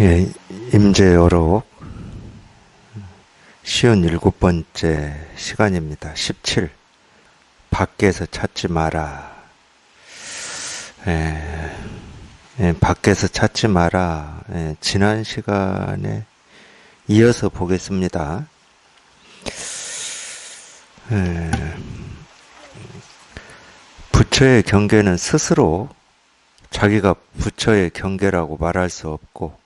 예, 임재여록 57번째 시간입니다. 17. 밖에서 찾지 마라. 밖에서 찾지 마라. 지난 시간에 이어서 보겠습니다. 부처의 경계는 스스로 자기가 부처의 경계라고 말할 수 없고,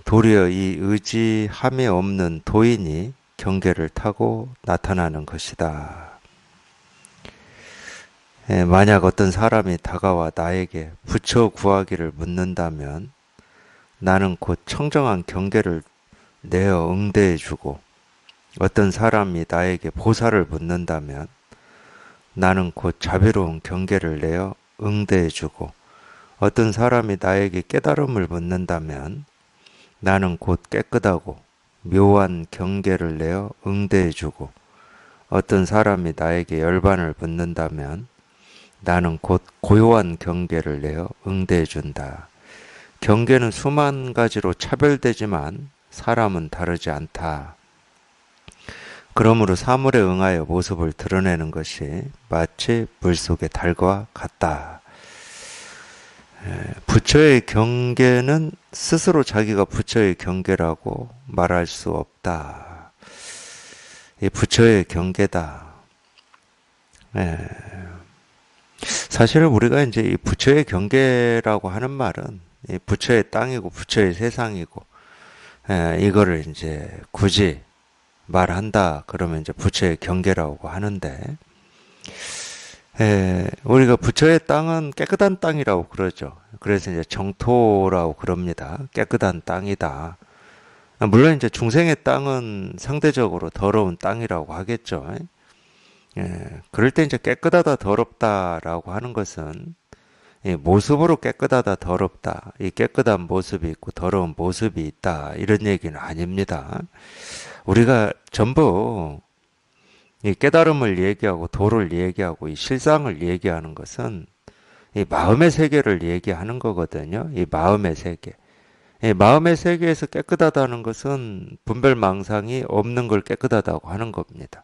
도리어 이 의지함이 없는 도인이 경계를 타고 나타나는 것이다. 만약 어떤 사람이 다가와 나에게 부처 구하기를 묻는다면 나는 곧 청정한 경계를 내어 응대해주고, 어떤 사람이 나에게 보살을 묻는다면 나는 곧 자비로운 경계를 내어 응대해주고, 어떤 사람이 나에게 깨달음을 묻는다면 나는 곧 깨끗하고 묘한 경계를 내어 응대해주고, 어떤 사람이 나에게 열반을 묻는다면 나는 곧 고요한 경계를 내어 응대해준다. 경계는 수만 가지로 차별되지만 사람은 다르지 않다. 그러므로 사물에 응하여 모습을 드러내는 것이 마치 물속의 달과 같다. 부처의 경계는 스스로 자기가 부처의 경계라고 말할 수 없다. 이 부처의 경계다. 사실은 우리가 이제 이 부처의 경계라고 하는 말은 이 부처의 땅이고 부처의 세상이고, 이거를 이제 굳이 말한다 그러면 이제 부처의 경계라고 하는데, 우리가 부처의 땅은 깨끗한 땅이라고 그러죠. 그래서 이제 정토라고 그럽니다. 깨끗한 땅이다. 물론 이제 중생의 땅은 상대적으로 더러운 땅이라고 하겠죠. 그럴 때 이제 깨끗하다, 더럽다라고 하는 것은 이 모습으로 깨끗하다, 더럽다, 이 깨끗한 모습이 있고 더러운 모습이 있다, 이런 얘기는 아닙니다. 우리가 전부 이 깨달음을 얘기하고 도를 얘기하고 이 실상을 얘기하는 것은 이 마음의 세계를 얘기하는 거거든요. 이 마음의 세계. 이 마음의 세계에서 깨끗하다는 것은 분별망상이 없는 걸 깨끗하다고 하는 겁니다.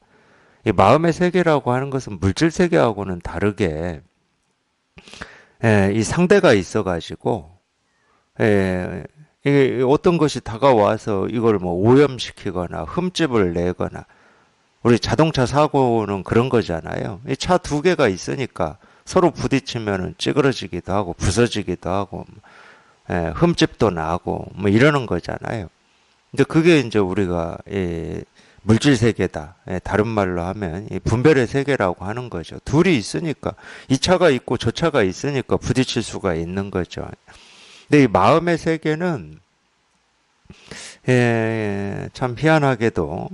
이 마음의 세계라고 하는 것은 물질 세계하고는 다르게 이 상대가 있어가지고 이 어떤 것이 다가와서 이걸 뭐 오염시키거나 흠집을 내거나, 우리 자동차 사고는 그런 거잖아요. 이 차 두 개가 있으니까 서로 부딪히면은 찌그러지기도 하고 부서지기도 하고, 흠집도 나고 뭐 이러는 거잖아요. 근데 그게 이제 우리가 물질 세계다. 다른 말로 하면 이 분별의 세계라고 하는 거죠. 둘이 있으니까, 이 차가 있고 저 차가 있으니까 부딪힐 수가 있는 거죠. 근데 이 마음의 세계는 참 희한하게도,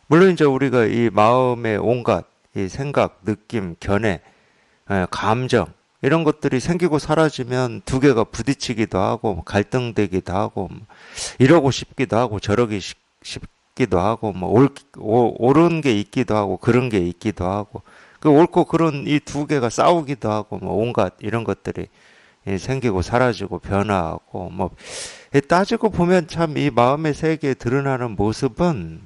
물론 이제 우리가 이 마음의 온갖 이 생각, 느낌, 견해, 감정, 이런 것들이 생기고 사라지면 두 개가 부딪히기도 하고 갈등되기도 하고 이러고 싶기도 하고 저러기 싶기도 하고 옳은 게 있기도 하고 그런 게 있기도 하고, 그 옳고 그런 이 두 개가 싸우기도 하고 온갖 이런 것들이 생기고 사라지고 변화하고 따지고 보면 참 이 마음의 세계에 드러나는 모습은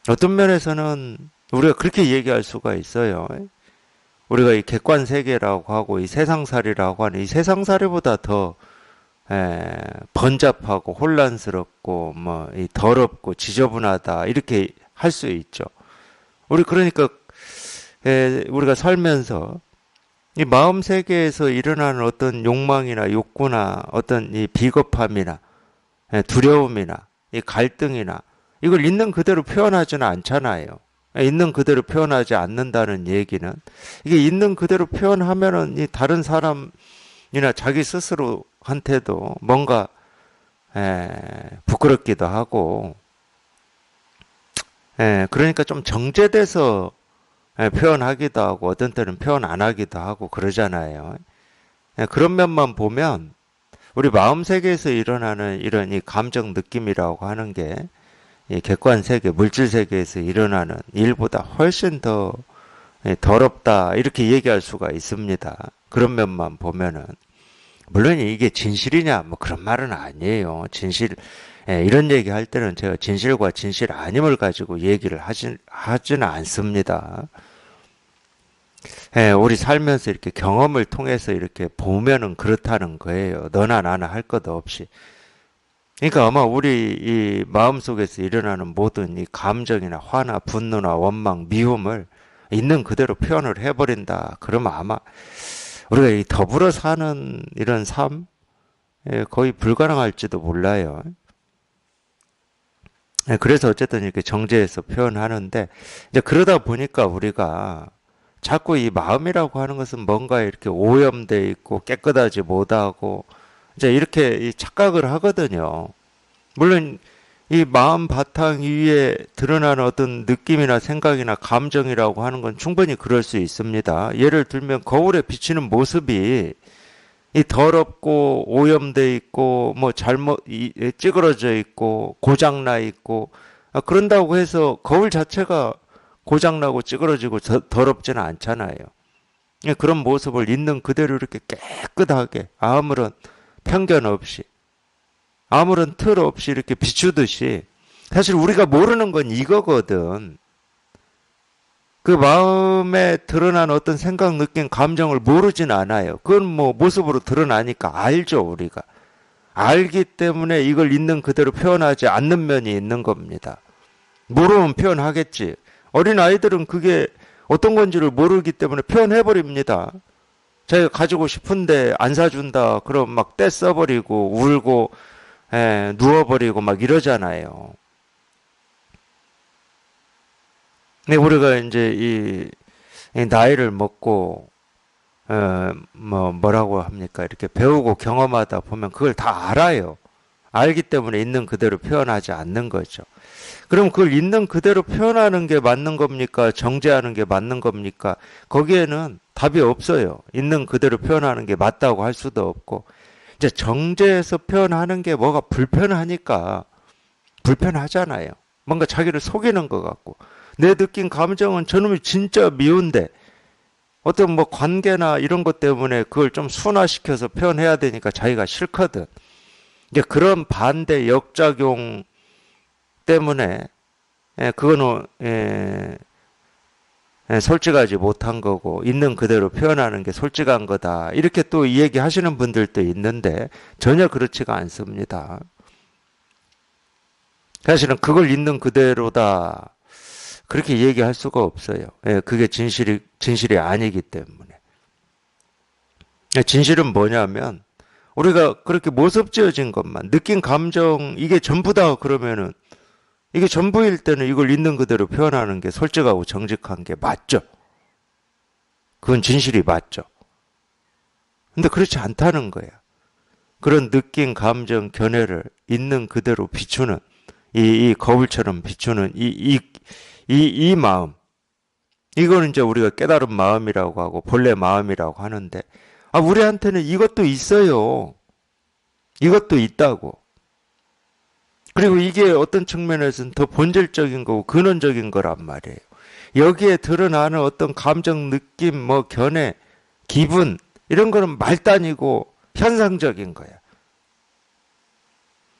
어떤 면에서는 우리가 그렇게 얘기할 수가 있어요. 우리가 이 객관 세계라고 하고 이 세상살이라고 하는 이 세상살이보다 더 번잡하고 혼란스럽고 이 더럽고 지저분하다, 이렇게 할 수 있죠. 우리 그러니까 우리가 살면서 이 마음 세계에서 일어나는 어떤 욕망이나 욕구나 어떤 이 비겁함이나 두려움이나 이 갈등이나, 이걸 있는 그대로 표현하지는 않잖아요. 있는 그대로 표현하지 않는다는 얘기는, 이게 있는 그대로 표현하면은 이 다른 사람이나 자기 스스로한테도 뭔가 부끄럽기도 하고, 그러니까 좀 정제돼서 표현하기도 하고 어떤 때는 표현 안 하기도 하고 그러잖아요. 그런 면만 보면 우리 마음 세계에서 일어나는 이런 이 감정 느낌이라고 하는 게 이 객관 세계, 물질 세계에서 일어나는 일보다 훨씬 더 더럽다, 이렇게 얘기할 수가 있습니다. 그런 면만 보면은 물론 이게 진실이냐 뭐 그런 말은 아니에요. 진실 이런 얘기 할 때는 제가 진실과 진실 아님을 가지고 얘기를 하지는 않습니다. 우리 살면서 이렇게 경험을 통해서 이렇게 보면은 그렇다는 거예요. 너나 나나 할 것 없이. 그러니까 아마 우리 이 마음속에서 일어나는 모든 이 감정이나 화나 분노나 원망, 미움을 있는 그대로 표현을 해버린다. 그러면 아마 우리가 이 더불어 사는 이런 삶 거의 불가능할지도 몰라요. 그래서 어쨌든 이렇게 정제해서 표현하는데 이제 그러다 보니까 우리가 자꾸 이 마음이라고 하는 것은 뭔가 이렇게 오염돼 있고 깨끗하지 못하고 이제 이렇게 착각을 하거든요. 물론 이 마음 바탕 위에 드러나는 어떤 느낌이나 생각이나 감정이라고 하는 건 충분히 그럴 수 있습니다. 예를 들면 거울에 비치는 모습이 이 더럽고 오염돼 있고 뭐 잘못 찌그러져 있고 고장나 있고 그런다고 해서 거울 자체가 고장나고 찌그러지고 더럽지는 않잖아요. 그런 모습을 있는 그대로 이렇게 깨끗하게 아무런 편견 없이 아무런 틀 없이 이렇게 비추듯이 사실 우리가 모르는 건 이거거든. 그 마음에 드러난 어떤 생각, 느낌, 감정을 모르진 않아요. 그건 뭐 모습으로 드러나니까 알죠, 우리가. 알기 때문에 이걸 있는 그대로 표현하지 않는 면이 있는 겁니다. 모르면 표현하겠지. 어린 아이들은 그게 어떤 건지를 모르기 때문에 표현해버립니다. 자기가 가지고 싶은데 안 사준다. 그럼 막 떼써버리고 울고 누워버리고 막 이러잖아요. 근데 우리가 이제 이 나이를 먹고 뭐라고 합니까? 이렇게 배우고 경험하다 보면 그걸 다 알아요. 알기 때문에 있는 그대로 표현하지 않는 거죠. 그럼 그걸 있는 그대로 표현하는 게 맞는 겁니까? 정제하는 게 맞는 겁니까? 거기에는 답이 없어요. 있는 그대로 표현하는 게 맞다고 할 수도 없고 이제 정제해서 표현하는 게 뭐가 불편하니까 불편하잖아요. 뭔가 자기를 속이는 것 같고 내 느낀 감정은 저놈이 진짜 미운데 어떤 뭐 관계나 이런 것 때문에 그걸 좀 순화시켜서 표현해야 되니까 자기가 싫거든. 이제 그런 반대 역작용 때문에 그거는 솔직하지 못한 거고 있는 그대로 표현하는 게 솔직한 거다. 이렇게 또 이 얘기 하시는 분들도 있는데 전혀 그렇지가 않습니다. 사실은 그걸 있는 그대로다. 그렇게 얘기할 수가 없어요. 그게 진실이 아니기 때문에. 진실은 뭐냐면 우리가 그렇게 모습 지어진 것만 느낀 감정 이게 전부다 그러면은 이게 전부일 때는 이걸 있는 그대로 표현하는 게 솔직하고 정직한 게 맞죠. 그건 진실이 맞죠. 근데 그렇지 않다는 거야. 그런 느낀 감정 견해를 있는 그대로 비추는 이 거울처럼 비추는 이 마음. 이거는 이제 우리가 깨달은 마음이라고 하고 본래 마음이라고 하는데 우리한테는 이것도 있어요. 이것도 있다고. 그리고 이게 어떤 측면에서는 더 본질적인 거고 근원적인 거란 말이에요. 여기에 드러나는 어떤 감정, 느낌, 뭐 견해, 기분 이런 거는 말단이고 현상적인 거야.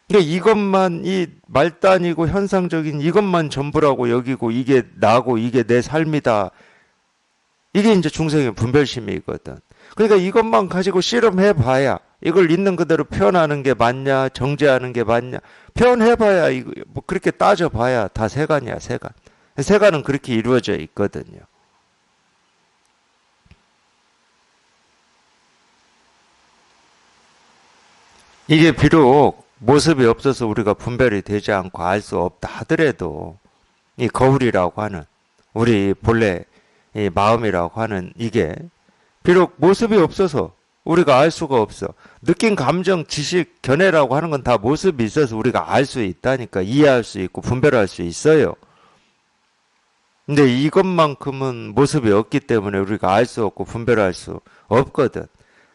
그러니까 이것만 이 말단이고 현상적인 이것만 전부라고 여기고 이게 나고 이게 내 삶이다. 이게 이제 중생의 분별심이거든. 그러니까 이것만 가지고 실험해 봐야 이걸 있는 그대로 표현하는 게 맞냐, 정제하는 게 맞냐. 표현해 봐야 이거 뭐 그렇게 따져 봐야 다 세간이야, 세간. 세간은 그렇게 이루어져 있거든요. 이게 비록 모습이 없어서 우리가 분별이 되지 않고 알 수 없다 하더라도 이 거울이라고 하는 우리 본래 이 마음이라고 하는 이게 비록 모습이 없어서 우리가 알 수가 없어. 느낀 감정, 지식, 견해라고 하는 건 다 모습이 있어서 우리가 알 수 있다니까 이해할 수 있고 분별할 수 있어요. 근데 이것만큼은 모습이 없기 때문에 우리가 알 수 없고 분별할 수 없거든.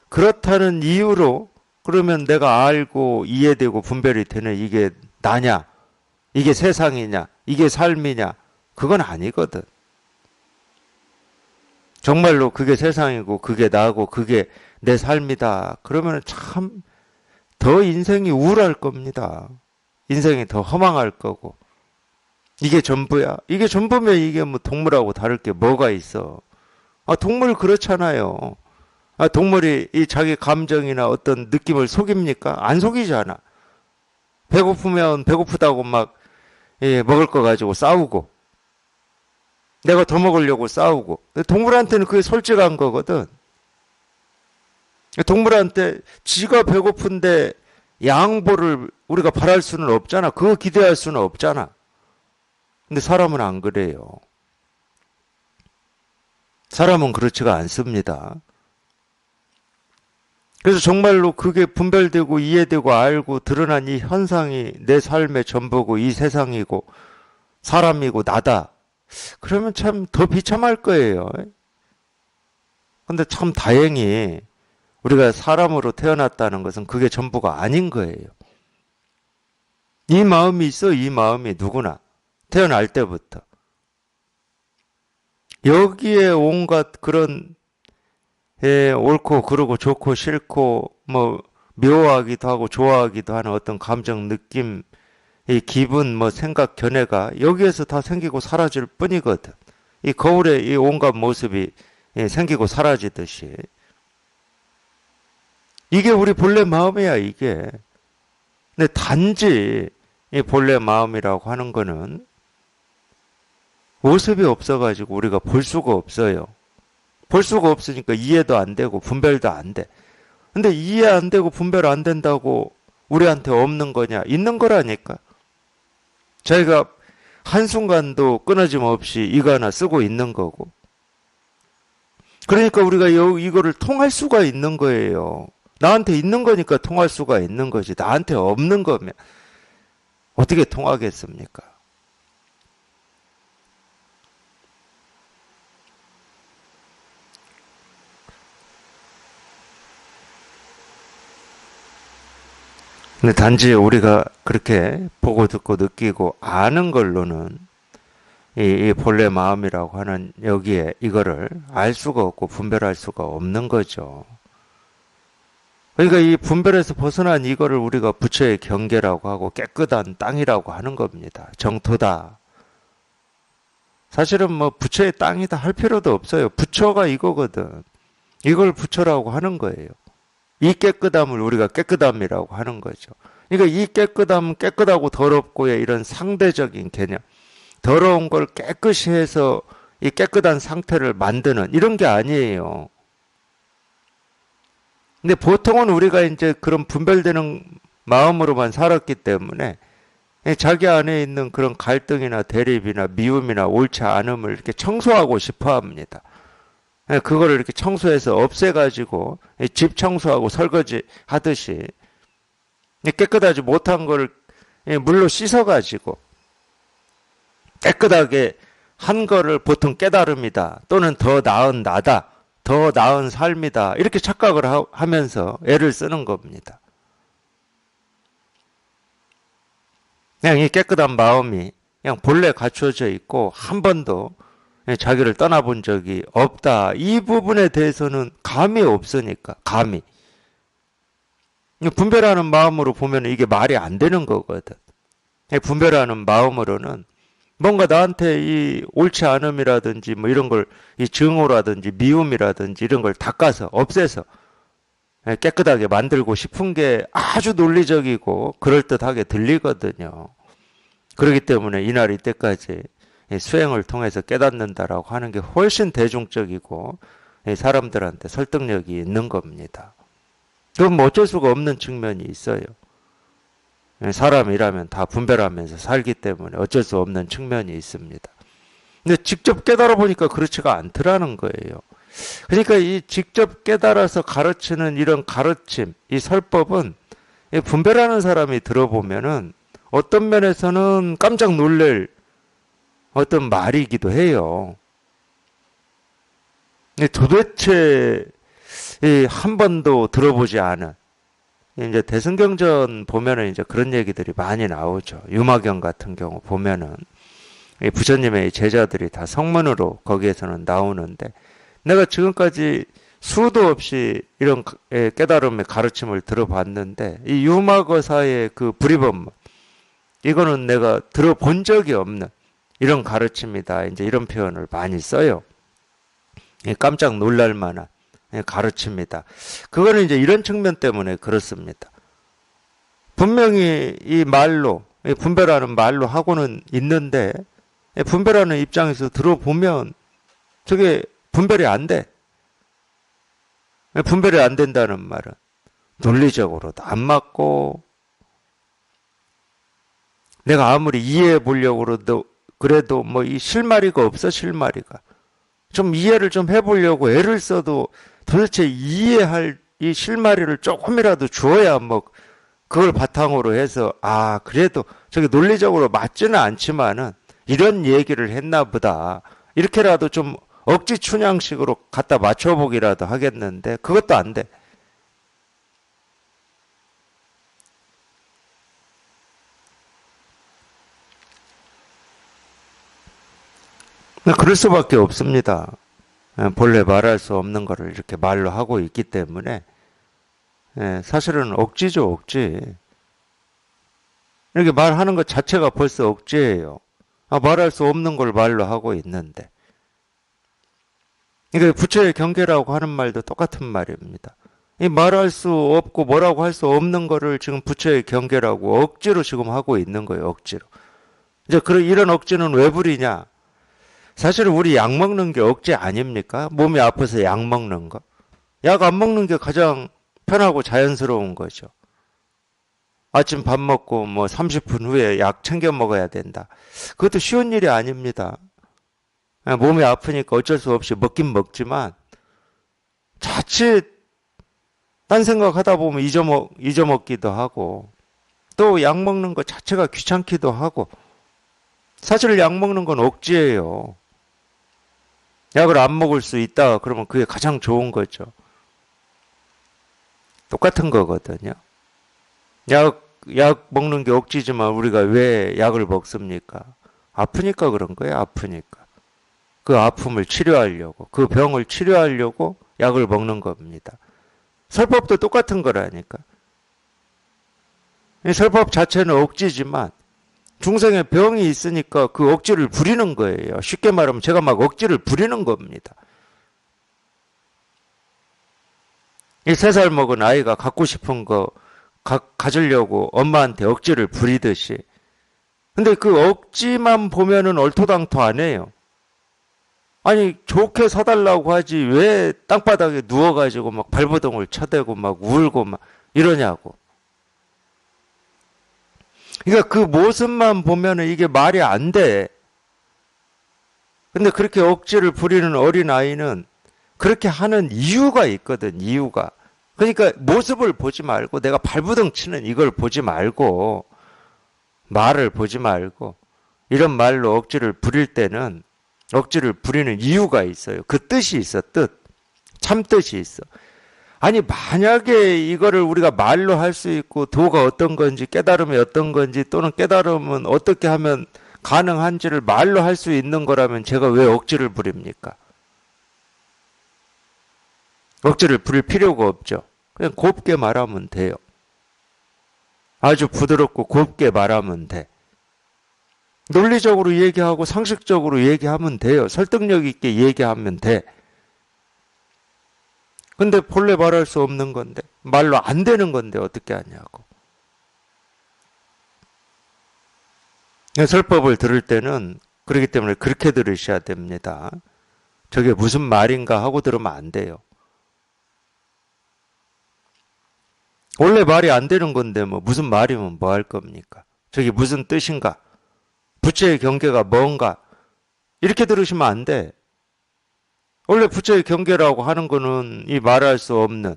그렇다는 이유로 그러면 내가 알고 이해되고 분별이 되는 이게 나냐? 이게 세상이냐? 이게 삶이냐? 그건 아니거든. 정말로 그게 세상이고 그게 나고 그게 내 삶이다. 그러면 참 더 인생이 우울할 겁니다. 인생이 더 허망할 거고. 이게 전부야. 이게 전부면 이게 뭐 동물하고 다를 게 뭐가 있어. 아, 동물 그렇잖아요. 아, 동물이 이 자기 감정이나 어떤 느낌을 속입니까? 안 속이잖아. 배고프면 배고프다고 막 먹을 거 가지고 싸우고 내가 더 먹으려고 싸우고. 동물한테는 그게 솔직한 거거든. 동물한테 지가 배고픈데 양보를 우리가 바랄 수는 없잖아. 그거 기대할 수는 없잖아. 근데 사람은 안 그래요. 사람은 그렇지가 않습니다. 그래서 정말로 그게 분별되고 이해되고 알고 드러난 이 현상이 내 삶의 전부고 이 세상이고 사람이고 나다. 그러면 참 더 비참할 거예요. 근데 참 다행히 우리가 사람으로 태어났다는 것은 그게 전부가 아닌 거예요. 이 마음이 있어, 이 마음이 누구나. 태어날 때부터. 여기에 온갖 그런 옳고 그르고 좋고 싫고 뭐 묘하기도 하고 좋아하기도 하는 어떤 감정, 느낌, 이 기분, 뭐 생각, 견해가 여기에서 다 생기고 사라질 뿐이거든. 이 거울에 이 온갖 모습이 생기고 사라지듯이. 이게 우리 본래 마음이야, 이게. 근데 단지 이 본래 마음이라고 하는 거는 모습이 없어가지고 우리가 볼 수가 없어요. 볼 수가 없으니까 이해도 안 되고 분별도 안 돼. 근데 이해 안 되고 분별 안 된다고 우리한테 없는 거냐? 있는 거라니까. 저희가 한순간도 끊어짐 없이 이거 하나 쓰고 있는 거고. 그러니까 우리가 이거를 통할 수가 있는 거예요. 나한테 있는 거니까 통할 수가 있는 거지. 나한테 없는 거면 어떻게 통하겠습니까? 근데 단지 우리가 그렇게 보고 듣고 느끼고 아는 걸로는 이 본래 마음이라고 하는 여기에 이거를 알 수가 없고 분별할 수가 없는 거죠. 그러니까 이 분별에서 벗어난 이거를 우리가 부처의 경계라고 하고 깨끗한 땅이라고 하는 겁니다. 정토다. 사실은 뭐 부처의 땅이다 할 필요도 없어요. 부처가 이거거든. 이걸 부처라고 하는 거예요. 이 깨끗함을 우리가 깨끗함이라고 하는 거죠. 그러니까 이 깨끗함은 깨끗하고 더럽고의 이런 상대적인 개념. 더러운 걸 깨끗이 해서 이 깨끗한 상태를 만드는 이런 게 아니에요. 근데 보통은 우리가 이제 그런 분별되는 마음으로만 살았기 때문에 자기 안에 있는 그런 갈등이나 대립이나 미움이나 옳지 않음을 이렇게 청소하고 싶어 합니다. 그거를 이렇게 청소해서 없애가지고 집 청소하고 설거지 하듯이 깨끗하지 못한 거를 물로 씻어가지고 깨끗하게 한 거를 보통 깨달음이다 또는 더 나은 나다 더 나은 삶이다 이렇게 착각을 하면서 애를 쓰는 겁니다. 그냥 이 깨끗한 마음이 그냥 본래 갖춰져 있고 한 번도 자기를 떠나본 적이 없다. 이 부분에 대해서는 감이 없으니까 감이. 분별하는 마음으로 보면 이게 말이 안 되는 거거든. 분별하는 마음으로는 뭔가 나한테 이 옳지 않음이라든지 뭐 이런 걸 이 증오라든지 미움이라든지 이런 걸 닦아서 없애서 깨끗하게 만들고 싶은 게 아주 논리적이고 그럴듯하게 들리거든요. 그렇기 때문에 이날 이때까지 수행을 통해서 깨닫는다라고 하는 게 훨씬 대중적이고 사람들한테 설득력이 있는 겁니다. 그건 뭐 어쩔 수가 없는 측면이 있어요. 사람이라면 다 분별하면서 살기 때문에 어쩔 수 없는 측면이 있습니다. 근데 직접 깨달아 보니까 그렇지가 않더라는 거예요. 그러니까 이 직접 깨달아서 가르치는 이런 가르침, 이 설법은 분별하는 사람이 들어보면은 어떤 면에서는 깜짝 놀랄 어떤 말이기도 해요. 도대체 한 번도 들어보지 않은 이제 대승경전 보면은 이제 그런 얘기들이 많이 나오죠. 유마경 같은 경우 보면은 부처님의 제자들이 다 성문으로 거기에서는 나오는데 내가 지금까지 수도 없이 이런 깨달음의 가르침을 들어봤는데 이 유마거사의 그 불이법문 이거는 내가 들어본 적이 없는 이런 가르침이다. 이제 이런 표현을 많이 써요. 깜짝 놀랄 만한 가르침이다. 그거는 이제 이런 측면 때문에 그렇습니다. 분명히 이 말로 분별하는 말로 하고는 있는데 분별하는 입장에서 들어보면 저게 분별이 안 돼. 분별이 안 된다는 말은 논리적으로도 안 맞고 내가 아무리 이해해 보려고 그래도 뭐 이 실마리가 없어. 실마리가 좀 이해를 좀 해보려고 애를 써도 도대체 이해할 이 실마리를 조금이라도 주어야 뭐 그걸 바탕으로 해서 그래도 저게 논리적으로 맞지는 않지만은 이런 얘기를 했나 보다 이렇게라도 좀 억지 춘향식으로 갖다 맞춰보기라도 하겠는데 그것도 안 돼. 그럴 수밖에 없습니다. 본래 말할 수 없는 거를 이렇게 말로 하고 있기 때문에 사실은 억지죠, 억지. 이렇게 말하는 것 자체가 벌써 억지예요. 말할 수 없는 걸 말로 하고 있는데. 이게 부처의 경계라고 하는 말도 똑같은 말입니다. 이 말할 수 없고 뭐라고 할 수 없는 거를 지금 부처의 경계라고 억지로 지금 하고 있는 거예요, 억지로. 이제 이런 억지는 왜 부리냐? 사실은 우리 약 먹는 게 억지 아닙니까? 몸이 아파서 약 먹는 거. 약 안 먹는 게 가장 편하고 자연스러운 거죠. 아침 밥 먹고 뭐 30분 후에 약 챙겨 먹어야 된다. 그것도 쉬운 일이 아닙니다. 몸이 아프니까 어쩔 수 없이 먹긴 먹지만 자칫 딴 생각하다 보면 잊어먹기도 하고 또 약 먹는 것 자체가 귀찮기도 하고 사실 약 먹는 건 억지예요. 약을 안 먹을 수 있다 그러면 그게 가장 좋은 거죠. 똑같은 거거든요. 약 먹는 게 억지지만 우리가 왜 약을 먹습니까? 아프니까 그런 거예요. 아프니까. 그 아픔을 치료하려고, 그 병을 치료하려고 약을 먹는 겁니다. 설법도 똑같은 거라니까. 이 설법 자체는 억지지만 중생의 병이 있으니까 그 억지를 부리는 거예요. 쉽게 말하면 제가 막 억지를 부리는 겁니다. 이 3살 먹은 아이가 갖고 싶은 거 가지려고 엄마한테 억지를 부리듯이. 근데 그 억지만 보면은 얼토당토 안 해요. 아니 좋게 사달라고 하지 왜 땅바닥에 누워가지고 막 발버둥을 쳐대고 막 울고 막 이러냐고. 그러니까 그 모습만 보면은 이게 말이 안 돼. 근데 그렇게 억지를 부리는 어린아이는 그렇게 하는 이유가 있거든, 이유가. 그러니까 모습을 보지 말고 내가 발부둥 치는 이걸 보지 말고 말을 보지 말고 이런 말로 억지를 부릴 때는 억지를 부리는 이유가 있어요. 그 뜻이 있어, 뜻. 참 뜻이 있어. 아니 만약에 이거를 우리가 말로 할 수 있고 도가 어떤 건지 깨달음이 어떤 건지 또는 깨달음은 어떻게 하면 가능한지를 말로 할 수 있는 거라면 제가 왜 억지를 부립니까? 억지를 부릴 필요가 없죠. 그냥 곱게 말하면 돼요. 아주 부드럽고 곱게 말하면 돼. 논리적으로 얘기하고 상식적으로 얘기하면 돼요. 설득력 있게 얘기하면 돼. 근데 본래 말할 수 없는 건데 말로 안 되는 건데 어떻게 하냐고. 설법을 들을 때는 그렇기 때문에 그렇게 들으셔야 됩니다. 저게 무슨 말인가 하고 들으면 안 돼요. 원래 말이 안 되는 건데 뭐 무슨 말이면 뭐 할 겁니까? 저게 무슨 뜻인가? 부처의 경계가 뭔가? 이렇게 들으시면 안 돼. 원래 부처의 경계라고 하는 거는 이 말할 수 없는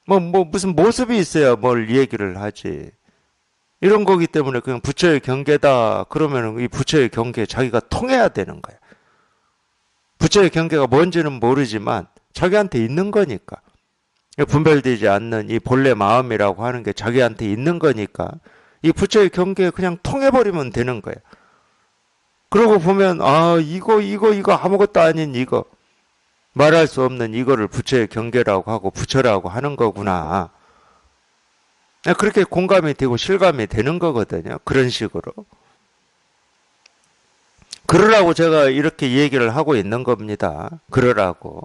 무슨 모습이 있어야 뭘 얘기를 하지. 이런 거기 때문에 그냥 부처의 경계다 그러면 이 부처의 경계에 자기가 통해야 되는 거야. 부처의 경계가 뭔지는 모르지만 자기한테 있는 거니까. 분별되지 않는 이 본래 마음이라고 하는 게 자기한테 있는 거니까 이 부처의 경계에 그냥 통해버리면 되는 거야. 그러고 보면 이거 아무것도 아닌 이거 말할 수 없는 이거를 부처의 경계라고 하고 부처라고 하는 거구나. 그렇게 공감이 되고 실감이 되는 거거든요. 그런 식으로. 그러라고 제가 이렇게 얘기를 하고 있는 겁니다. 그러라고.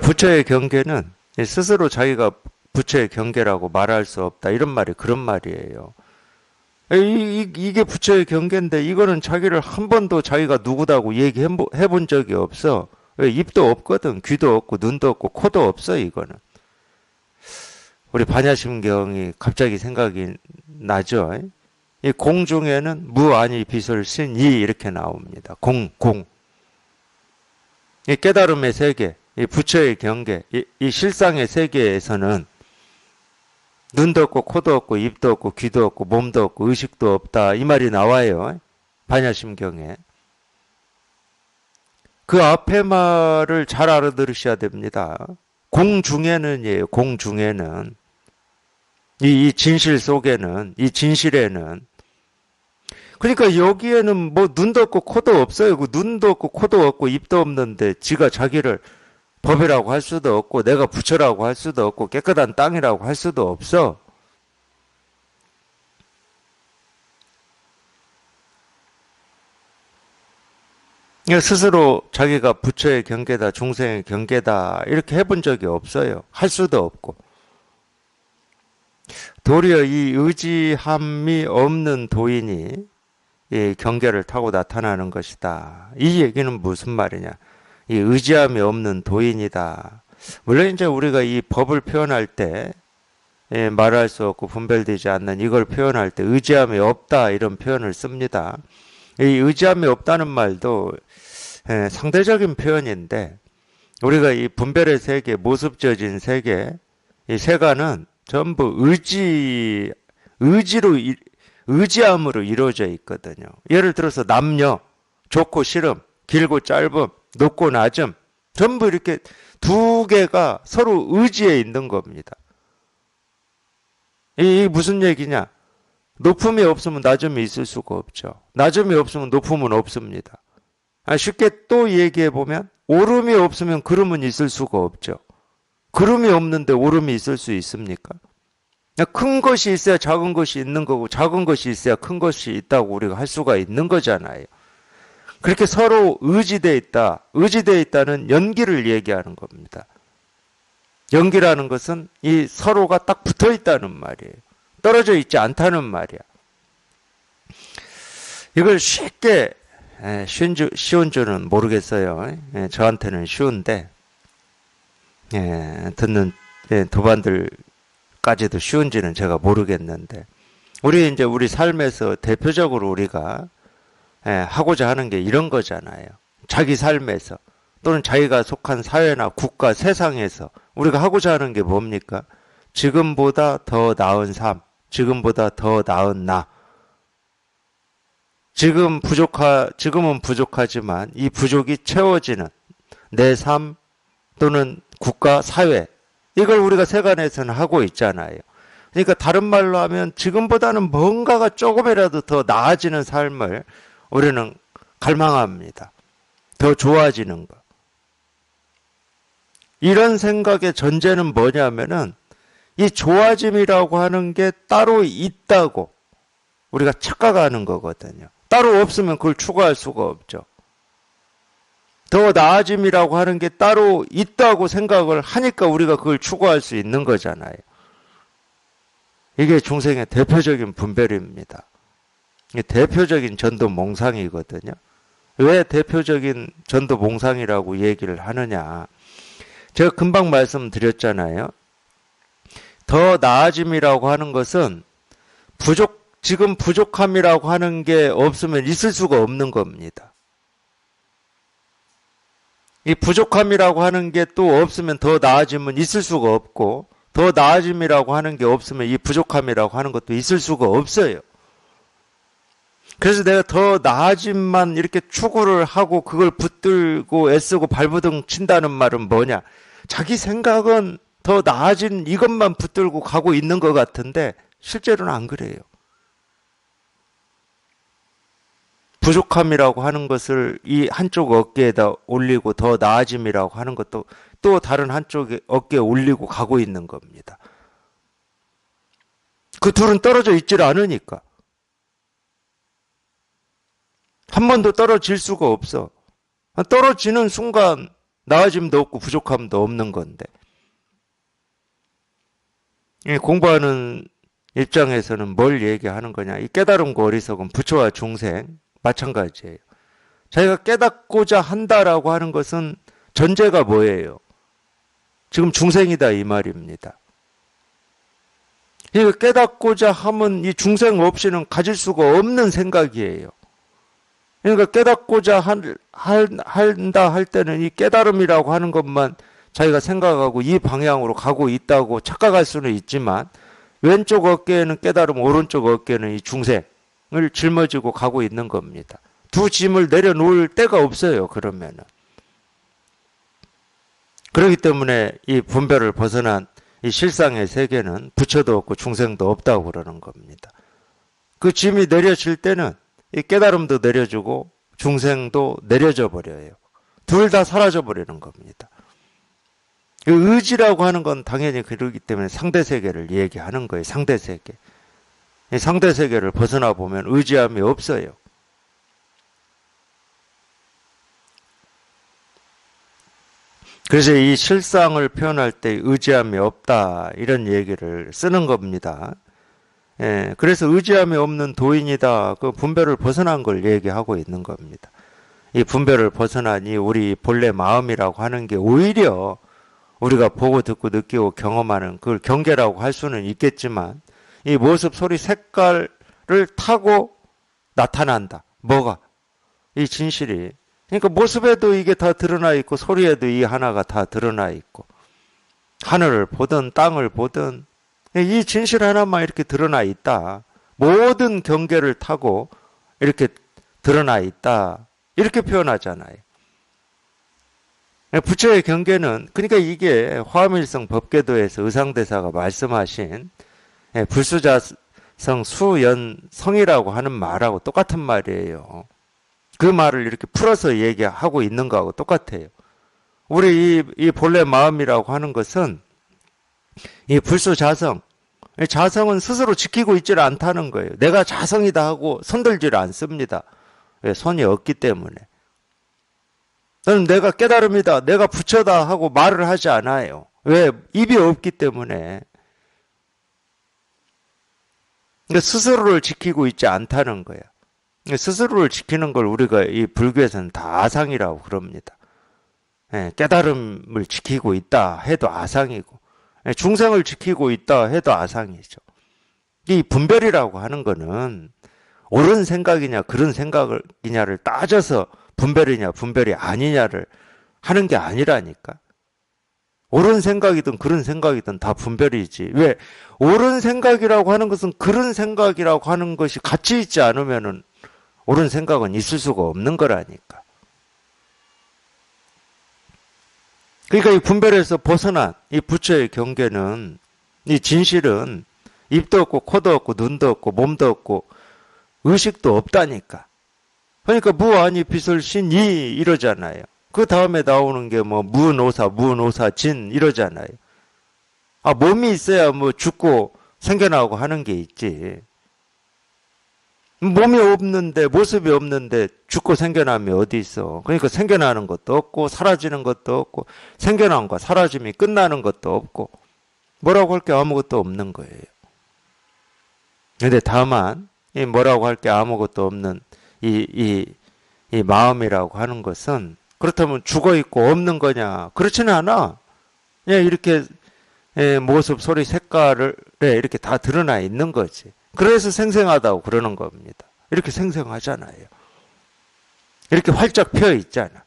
부처의 경계는 스스로 자기가 부처의 경계라고 말할 수 없다. 이런 말이 그런 말이에요. 이게 부처의 경계인데 이거는 자기를 한 번도 자기가 누구다고 얘기해 본 적이 없어. 왜? 입도 없거든. 귀도 없고 눈도 없고 코도 없어. 이거는. 우리 반야심경이 갑자기 생각이 나죠. 이 공 중에는 무, 아니, 비솔, 신, 이 이렇게 나옵니다. 공. 이 깨달음의 세계, 이 부처의 경계, 이 실상의 세계에서는 눈도 없고 코도 없고 입도 없고 귀도 없고 몸도 없고 의식도 없다. 이 말이 나와요. 반야심경에. 그 앞에 말을 잘 알아들으셔야 됩니다. 공 중에는이에요. 공 중에는. 이 진실 속에는, 이 진실에는. 그러니까 여기에는 뭐 눈도 없고 코도 없어요. 그 눈도 없고 코도 없고 입도 없는데 지가 자기를 법이라고 할 수도 없고 내가 부처라고 할 수도 없고 깨끗한 땅이라고 할 수도 없어. 스스로 자기가 부처의 경계다, 중생의 경계다 이렇게 해본 적이 없어요. 할 수도 없고. 도리어 이 의지함이 없는 도인이 이 경계를 타고 나타나는 것이다. 이 얘기는 무슨 말이냐? 이 의지함이 없는 도인이다. 물론 이제 우리가 이 법을 표현할 때 말할 수 없고 분별되지 않는 이걸 표현할 때 의지함이 없다 이런 표현을 씁니다. 이 의지함이 없다는 말도 상대적인 표현인데 우리가 이 분별의 세계, 모습져진 세계, 이 세간은 전부 의지함으로 이루어져 있거든요. 예를 들어서 남녀, 좋고 싫음, 길고 짧음, 높고 낮음, 전부 이렇게 두 개가 서로 의지에 있는 겁니다. 이게 무슨 얘기냐? 높음이 없으면 낮음이 있을 수가 없죠. 낮음이 없으면 높음은 없습니다. 쉽게 또 얘기해 보면 오름이 없으면 구름은 있을 수가 없죠. 구름이 없는데 오름이 있을 수 있습니까? 큰 것이 있어야 작은 것이 있는 거고 작은 것이 있어야 큰 것이 있다고 우리가 할 수가 있는 거잖아요. 그렇게 서로 의지되어 있다. 의지되어 있다는 연기를 얘기하는 겁니다. 연기라는 것은 이 서로가 딱 붙어 있다는 말이에요. 떨어져 있지 않다는 말이야. 이걸 쉽게 쉬운 줄은 모르겠어요. 저한테는 쉬운데 듣는 도반들까지도 쉬운지는 제가 모르겠는데 우리 삶에서 대표적으로 우리가 하고자 하는 게 이런 거잖아요. 자기 삶에서 또는 자기가 속한 사회나 국가, 세상에서 우리가 하고자 하는 게 뭡니까? 지금보다 더 나은 삶, 지금보다 더 나은 나. 지금은 부족하지만 이 부족이 채워지는 내 삶 또는 국가, 사회. 이걸 우리가 세간에서는 하고 있잖아요. 그러니까 다른 말로 하면 지금보다는 뭔가가 조금이라도 더 나아지는 삶을 우리는 갈망합니다. 더 좋아지는 것. 이런 생각의 전제는 뭐냐면은 이 좋아짐이라고 하는 게 따로 있다고 우리가 착각하는 거거든요. 따로 없으면 그걸 추구할 수가 없죠. 더 나아짐이라고 하는 게 따로 있다고 생각을 하니까 우리가 그걸 추구할 수 있는 거잖아요. 이게 중생의 대표적인 분별입니다. 대표적인 전도 몽상이거든요. 왜 대표적인 전도 몽상이라고 얘기를 하느냐? 제가 금방 말씀드렸잖아요. 더 나아짐이라고 하는 것은 지금 부족함이라고 하는 게 없으면 있을 수가 없는 겁니다. 이 부족함이라고 하는 게 또 없으면 더 나아짐은 있을 수가 없고 더 나아짐이라고 하는 게 없으면 이 부족함이라고 하는 것도 있을 수가 없어요. 그래서 내가 더 나아짐만 이렇게 추구를 하고 그걸 붙들고 애쓰고 발버둥 친다는 말은 뭐냐? 자기 생각은 더 나아진 이것만 붙들고 가고 있는 것 같은데 실제로는 안 그래요. 부족함이라고 하는 것을 이 한쪽 어깨에다 올리고 더 나아짐이라고 하는 것도 또 다른 한쪽 어깨에 올리고 가고 있는 겁니다. 그 둘은 떨어져 있질 않으니까. 한 번도 떨어질 수가 없어. 떨어지는 순간 나아짐도 없고 부족함도 없는 건데. 공부하는 입장에서는 뭘 얘기하는 거냐. 이 깨달음과 어리석은 부처와 중생 마찬가지예요. 자기가 깨닫고자 한다라고 하는 것은 전제가 뭐예요? 지금 중생이다 이 말입니다. 그러니까 깨닫고자 하면 이 중생 없이는 가질 수가 없는 생각이에요. 그러니까 깨닫고자 한다 할 때는 이 깨달음이라고 하는 것만 자기가 생각하고 이 방향으로 가고 있다고 착각할 수는 있지만 왼쪽 어깨에는 깨달음, 오른쪽 어깨는 이 중생을 짊어지고 가고 있는 겁니다. 두 짐을 내려놓을 데가 없어요. 그러면은. 그렇기 때문에 이 분별을 벗어난 이 실상의 세계는 부처도 없고 중생도 없다고 그러는 겁니다. 그 짐이 내려질 때는 이 깨달음도 내려주고 중생도 내려져 버려요. 둘 다 사라져 버리는 겁니다. 의지라고 하는 건 당연히 그러기 때문에 상대세계를 얘기하는 거예요. 상대세계. 이 상대세계를 벗어나 보면 의지함이 없어요. 그래서 이 실상을 표현할 때 의지함이 없다 이런 얘기를 쓰는 겁니다. 그래서 의지함이 없는 도인이다. 그 분별을 벗어난 걸 얘기하고 있는 겁니다. 이 분별을 벗어나니 우리 본래 마음이라고 하는 게 오히려 우리가 보고 듣고 느끼고 경험하는 그걸 경계라고 할 수는 있겠지만 이 모습, 소리, 색깔을 타고 나타난다. 뭐가? 이 진실이. 그러니까 모습에도 이게 다 드러나 있고 소리에도 이 하나가 다 드러나 있고 하늘을 보든 땅을 보든 이 진실 하나만 이렇게 드러나 있다. 모든 경계를 타고 이렇게 드러나 있다. 이렇게 표현하잖아요. 부처의 경계는 그러니까 이게 화엄일성 법계도에서 의상대사가 말씀하신 불수자성 수연성이라고 하는 말하고 똑같은 말이에요. 그 말을 이렇게 풀어서 얘기하고 있는 거하고 똑같아요. 우리 이 본래 마음이라고 하는 것은 이 불수자성, 자성은 스스로 지키고 있지를 않다는 거예요. 내가 자성이다 하고 손들지를 않습니다. 왜? 손이 없기 때문에. 저는 내가 깨달음이다, 내가 부처다 하고 말을 하지 않아요. 왜? 입이 없기 때문에. 그러니까 스스로를 지키고 있지 않다는 거예요. 스스로를 지키는 걸 우리가 이 불교에서는 다 아상이라고 그럽니다. 깨달음을 지키고 있다 해도 아상이고 중생을 지키고 있다 해도 아상이죠. 이 분별이라고 하는 거는 옳은 생각이냐 그런 생각이냐를 따져서 분별이냐 분별이 아니냐를 하는 게 아니라니까. 옳은 생각이든 그런 생각이든 다 분별이지. 왜? 옳은 생각이라고 하는 것은 그런 생각이라고 하는 것이 같이 있지 않으면은 옳은 생각은 있을 수가 없는 거라니까. 그러니까 이 분별에서 벗어난 이 부처의 경계는 이 진실은 입도 없고 코도 없고 눈도 없고 몸도 없고 의식도 없다니까. 그러니까 무아니 비설신이 이러잖아요. 그 다음에 나오는 게 뭐 무노사 무노사진 이러잖아요. 아 몸이 있어야 뭐 죽고 생겨나고 하는 게 있지. 몸이 없는데 모습이 없는데 죽고 생겨남이 어디 있어. 그러니까 생겨나는 것도 없고 사라지는 것도 없고 생겨남과 사라짐이 끝나는 것도 없고 뭐라고 할 게 아무것도 없는 거예요. 근데 다만 이 뭐라고 할 게 아무것도 없는 이 마음이라고 하는 것은 그렇다면 죽어 있고 없는 거냐? 그렇지는 않아. 그냥 이렇게 모습, 소리, 색깔을 이렇게 다 드러나 있는 거지. 그래서 생생하다고 그러는 겁니다. 이렇게 생생하잖아요. 이렇게 활짝 펴 있잖아.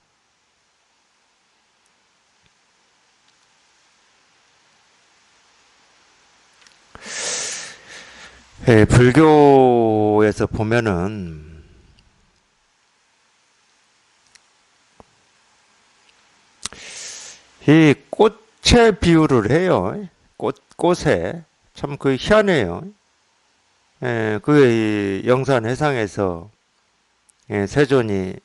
불교에서 보면은 이 꽃에 비유를 해요. 꽃에. 참 그 희한해요. 그 영산 해상에서 세존이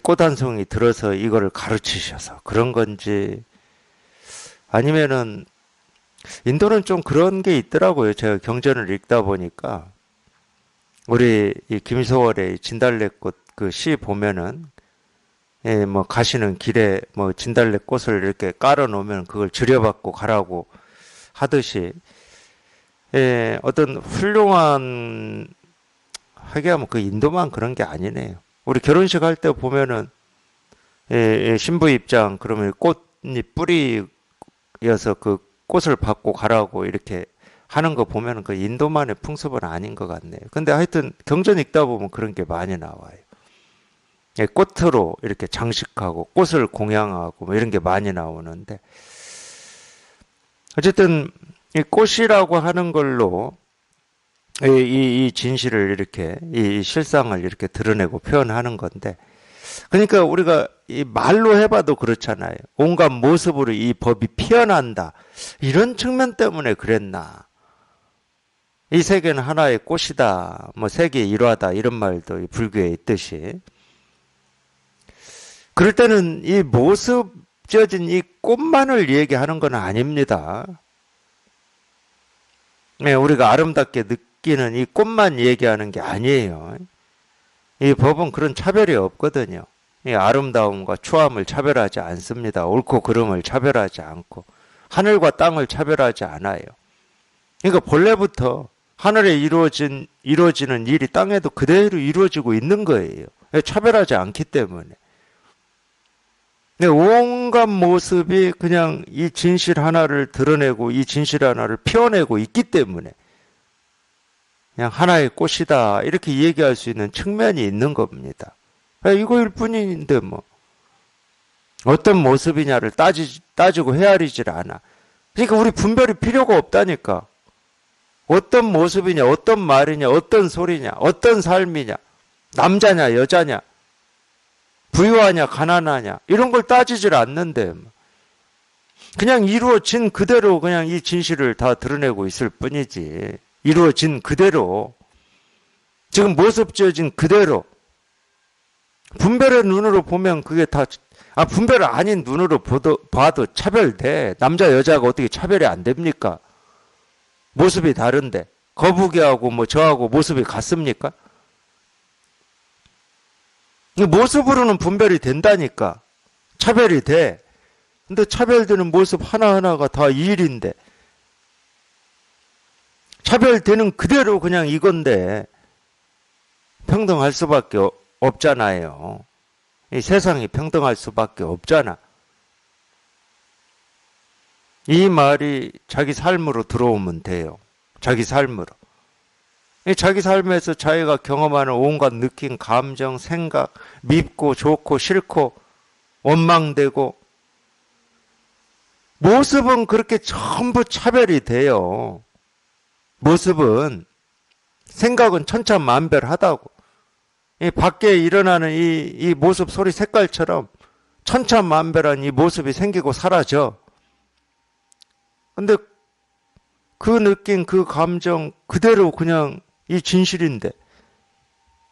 꽃 한 송이 들어서 이거를 가르치셔서 그런 건지, 아니면은 인도는 좀 그런 게 있더라고요. 제가 경전을 읽다 보니까 우리 이 김소월의 진달래꽃 그 시 보면은, 뭐 가시는 길에 뭐 진달래 꽃을 이렇게 깔아 놓으면 그걸 들여받고 가라고 하듯이, 어떤 훌륭한, 하게 하면 그 인도만 그런 게 아니네요. 우리 결혼식 할 때 보면은, 신부 입장 그러면 꽃잎 뿌리여서 그 꽃을 받고 가라고 이렇게 하는 거 보면은 그 인도만의 풍습은 아닌 것 같네요. 근데 하여튼 경전 읽다 보면 그런 게 많이 나와요. 꽃으로 이렇게 장식하고 꽃을 공양하고 뭐 이런 게 많이 나오는데, 어쨌든 이 꽃이라고 하는 걸로 이 진실을 이렇게, 이 실상을 이렇게 드러내고 표현하는 건데, 그러니까 우리가 이 말로 해봐도 그렇잖아요. 온갖 모습으로 이 법이 피어난다, 이런 측면 때문에 그랬나. 이 세계는 하나의 꽃이다, 뭐 세계의 일화다, 이런 말도 이 불교에 있듯이, 그럴 때는 이 모습 지어진 이 꽃만을 얘기하는 건 아닙니다. 우리가 아름답게 느끼는 이 꽃만 얘기하는 게 아니에요. 이 법은 그런 차별이 없거든요. 이 아름다움과 추함을 차별하지 않습니다. 옳고 그름을 차별하지 않고 하늘과 땅을 차별하지 않아요. 그러니까 본래부터 하늘에 이루어지는 일이 땅에도 그대로 이루어지고 있는 거예요. 차별하지 않기 때문에. 온갖 모습이 그냥 이 진실 하나를 드러내고 이 진실 하나를 피워내고 있기 때문에 그냥 하나의 꽃이다, 이렇게 얘기할 수 있는 측면이 있는 겁니다. 이거일 뿐인데 뭐 어떤 모습이냐를 따지고 헤아리질 않아. 그러니까 우리 분별이 필요가 없다니까. 어떤 모습이냐, 어떤 말이냐, 어떤 소리냐, 어떤 삶이냐, 남자냐, 여자냐, 부유하냐, 가난하냐, 이런 걸 따지질 않는데 그냥 이루어진 그대로 그냥 이 진실을 다 드러내고 있을 뿐이지. 이루어진 그대로, 지금 모습 지어진 그대로, 분별의 눈으로 보면 그게 다, 분별 아닌 눈으로 봐도 차별돼. 남자 여자가 어떻게 차별이 안 됩니까? 모습이 다른데. 거북이하고 뭐 저하고 모습이 같습니까? 모습으로는 분별이 된다니까. 차별이 돼. 근데 차별되는 모습 하나하나가 다 일인데, 차별되는 그대로 그냥 이건데 평등할 수밖에 없잖아요. 이 세상이 평등할 수밖에 없잖아. 이 말이 자기 삶으로 들어오면 돼요. 자기 삶으로. 자기 삶에서 자기가 경험하는 온갖 느낌, 감정, 생각, 밉고 좋고 싫고 원망되고, 모습은 그렇게 전부 차별이 돼요. 모습은, 생각은 천차만별하다고. 이 밖에 일어나는 이 모습, 소리, 색깔처럼 천차만별한 이 모습이 생기고 사라져. 근데 그 느낌, 그 감정 그대로 그냥 이 진실인데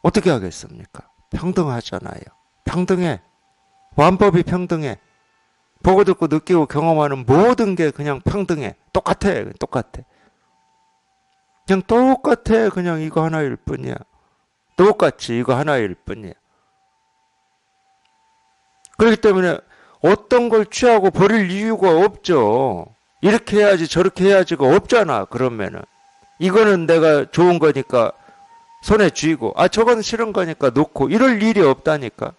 어떻게 하겠습니까? 평등하잖아요. 평등해. 완법이 평등해. 보고 듣고 느끼고 경험하는 모든 게 그냥 평등해. 똑같아. 똑같아. 그냥 똑같아. 그냥 이거 하나일 뿐이야. 똑같이 이거 하나일 뿐이야. 그렇기 때문에 어떤 걸 취하고 버릴 이유가 없죠. 이렇게 해야지 저렇게 해야지가 없잖아. 그러면은 이거는 내가 좋은 거니까 손에 쥐고, 저건 싫은 거니까 놓고, 이럴 일이 없다니까.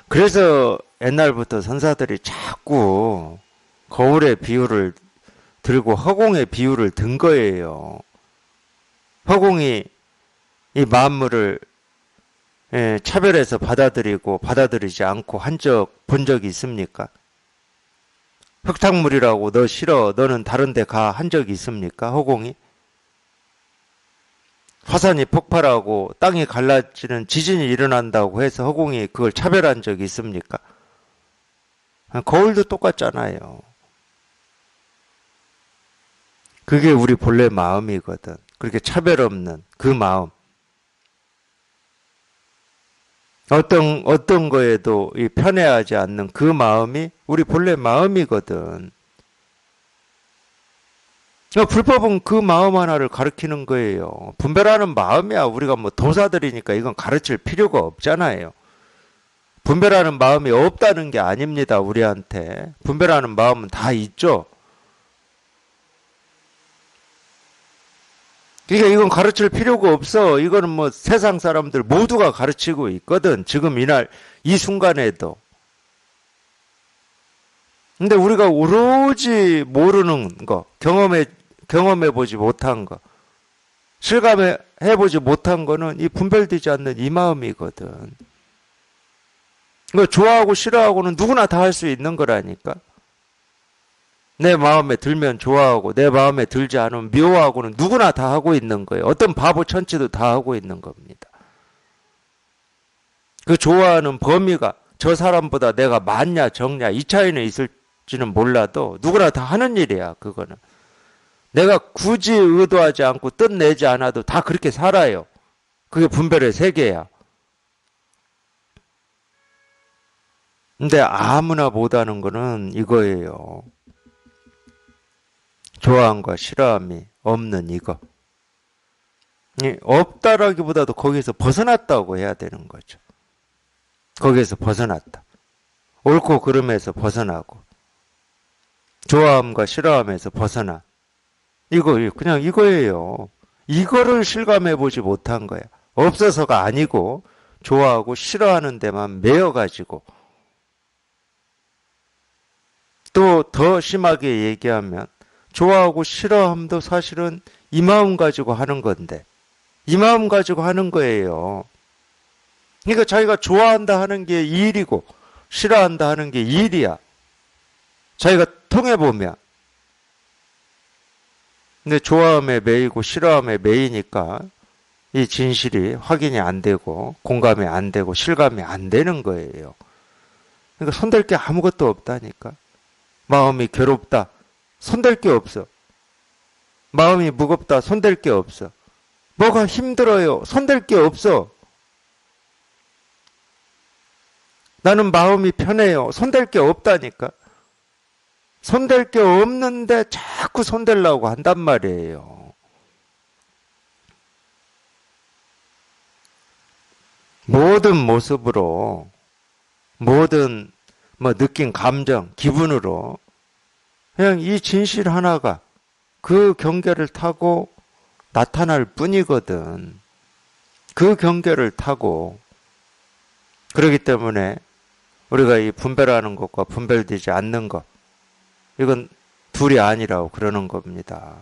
그래서 옛날부터 선사들이 자꾸 거울의 비유를 들고 허공의 비유를 든 거예요. 허공이 이 만물을 차별해서 받아들이고 받아들이지 않고 본 적이 있습니까? 흙탕물이라고 너 싫어, 너는 다른 데 가 한 적이 있습니까? 허공이? 화산이 폭발하고 땅이 갈라지는 지진이 일어난다고 해서 허공이 그걸 차별한 적이 있습니까? 거울도 똑같잖아요. 그게 우리 본래 마음이거든. 그렇게 차별 없는 그 마음. 어떤 거에도 이 편애하지 않는 그 마음이 우리 본래 마음이거든. 불법은 그 마음 하나를 가리키는 거예요. 분별하는 마음이야. 우리가 뭐 도사들이니까 이건 가르칠 필요가 없잖아요. 분별하는 마음이 없다는 게 아닙니다. 우리한테. 분별하는 마음은 다 있죠. 그러니까 이건 가르칠 필요가 없어. 이거는 뭐 세상 사람들 모두가 가르치고 있거든. 지금 이날, 이 순간에도. 근데 우리가 오로지 모르는 거, 경험해 보지 못한 거, 실감해 보지 못한 거는 이 분별되지 않는 이 마음이거든. 이거 좋아하고 싫어하고는 누구나 다 할 수 있는 거라니까. 내 마음에 들면 좋아하고 내 마음에 들지 않으면 미워하고는 누구나 다 하고 있는 거예요. 어떤 바보 천치도 다 하고 있는 겁니다. 그 좋아하는 범위가 저 사람보다 내가 많냐 적냐 이 차이는 있을지는 몰라도 누구나 다 하는 일이야. 그거는. 내가 굳이 의도하지 않고 뜻내지 않아도 다 그렇게 살아요. 그게 분별의 세계야. 근데 아무나 못하는 거는 이거예요. 좋아함과 싫어함이 없는 이거. 없다라기보다도 거기에서 벗어났다고 해야 되는 거죠. 거기에서 벗어났다. 옳고 그름에서 벗어나고 좋아함과 싫어함에서 벗어나. 이거 그냥 이거예요. 이거를 실감해 보지 못한 거야. 없어서가 아니고 좋아하고 싫어하는 데만 매여가지고 또 더 심하게 얘기하면 좋아하고 싫어함도 사실은 이 마음 가지고 하는 건데 이 마음 가지고 하는 거예요. 그러니까 자기가 좋아한다 하는 게 일이고 싫어한다 하는 게 일이야. 자기가 통해보면. 근데 좋아함에 매이고 싫어함에 매이니까 이 진실이 확인이 안 되고 공감이 안 되고 실감이 안 되는 거예요. 그러니까 손댈 게 아무것도 없다니까. 마음이 괴롭다. 손댈 게 없어. 마음이 무겁다. 손댈 게 없어. 뭐가 힘들어요. 손댈 게 없어. 나는 마음이 편해요. 손댈 게 없다니까. 손댈 게 없는데 자꾸 손대려고 한단 말이에요. 모든 모습으로, 모든 느낀 감정, 기분으로 그냥 이 진실 하나가 그 경계를 타고 나타날 뿐이거든. 그 경계를 타고. 그렇기 때문에 우리가 이 분별하는 것과 분별되지 않는 것, 이건 둘이 아니라고 그러는 겁니다.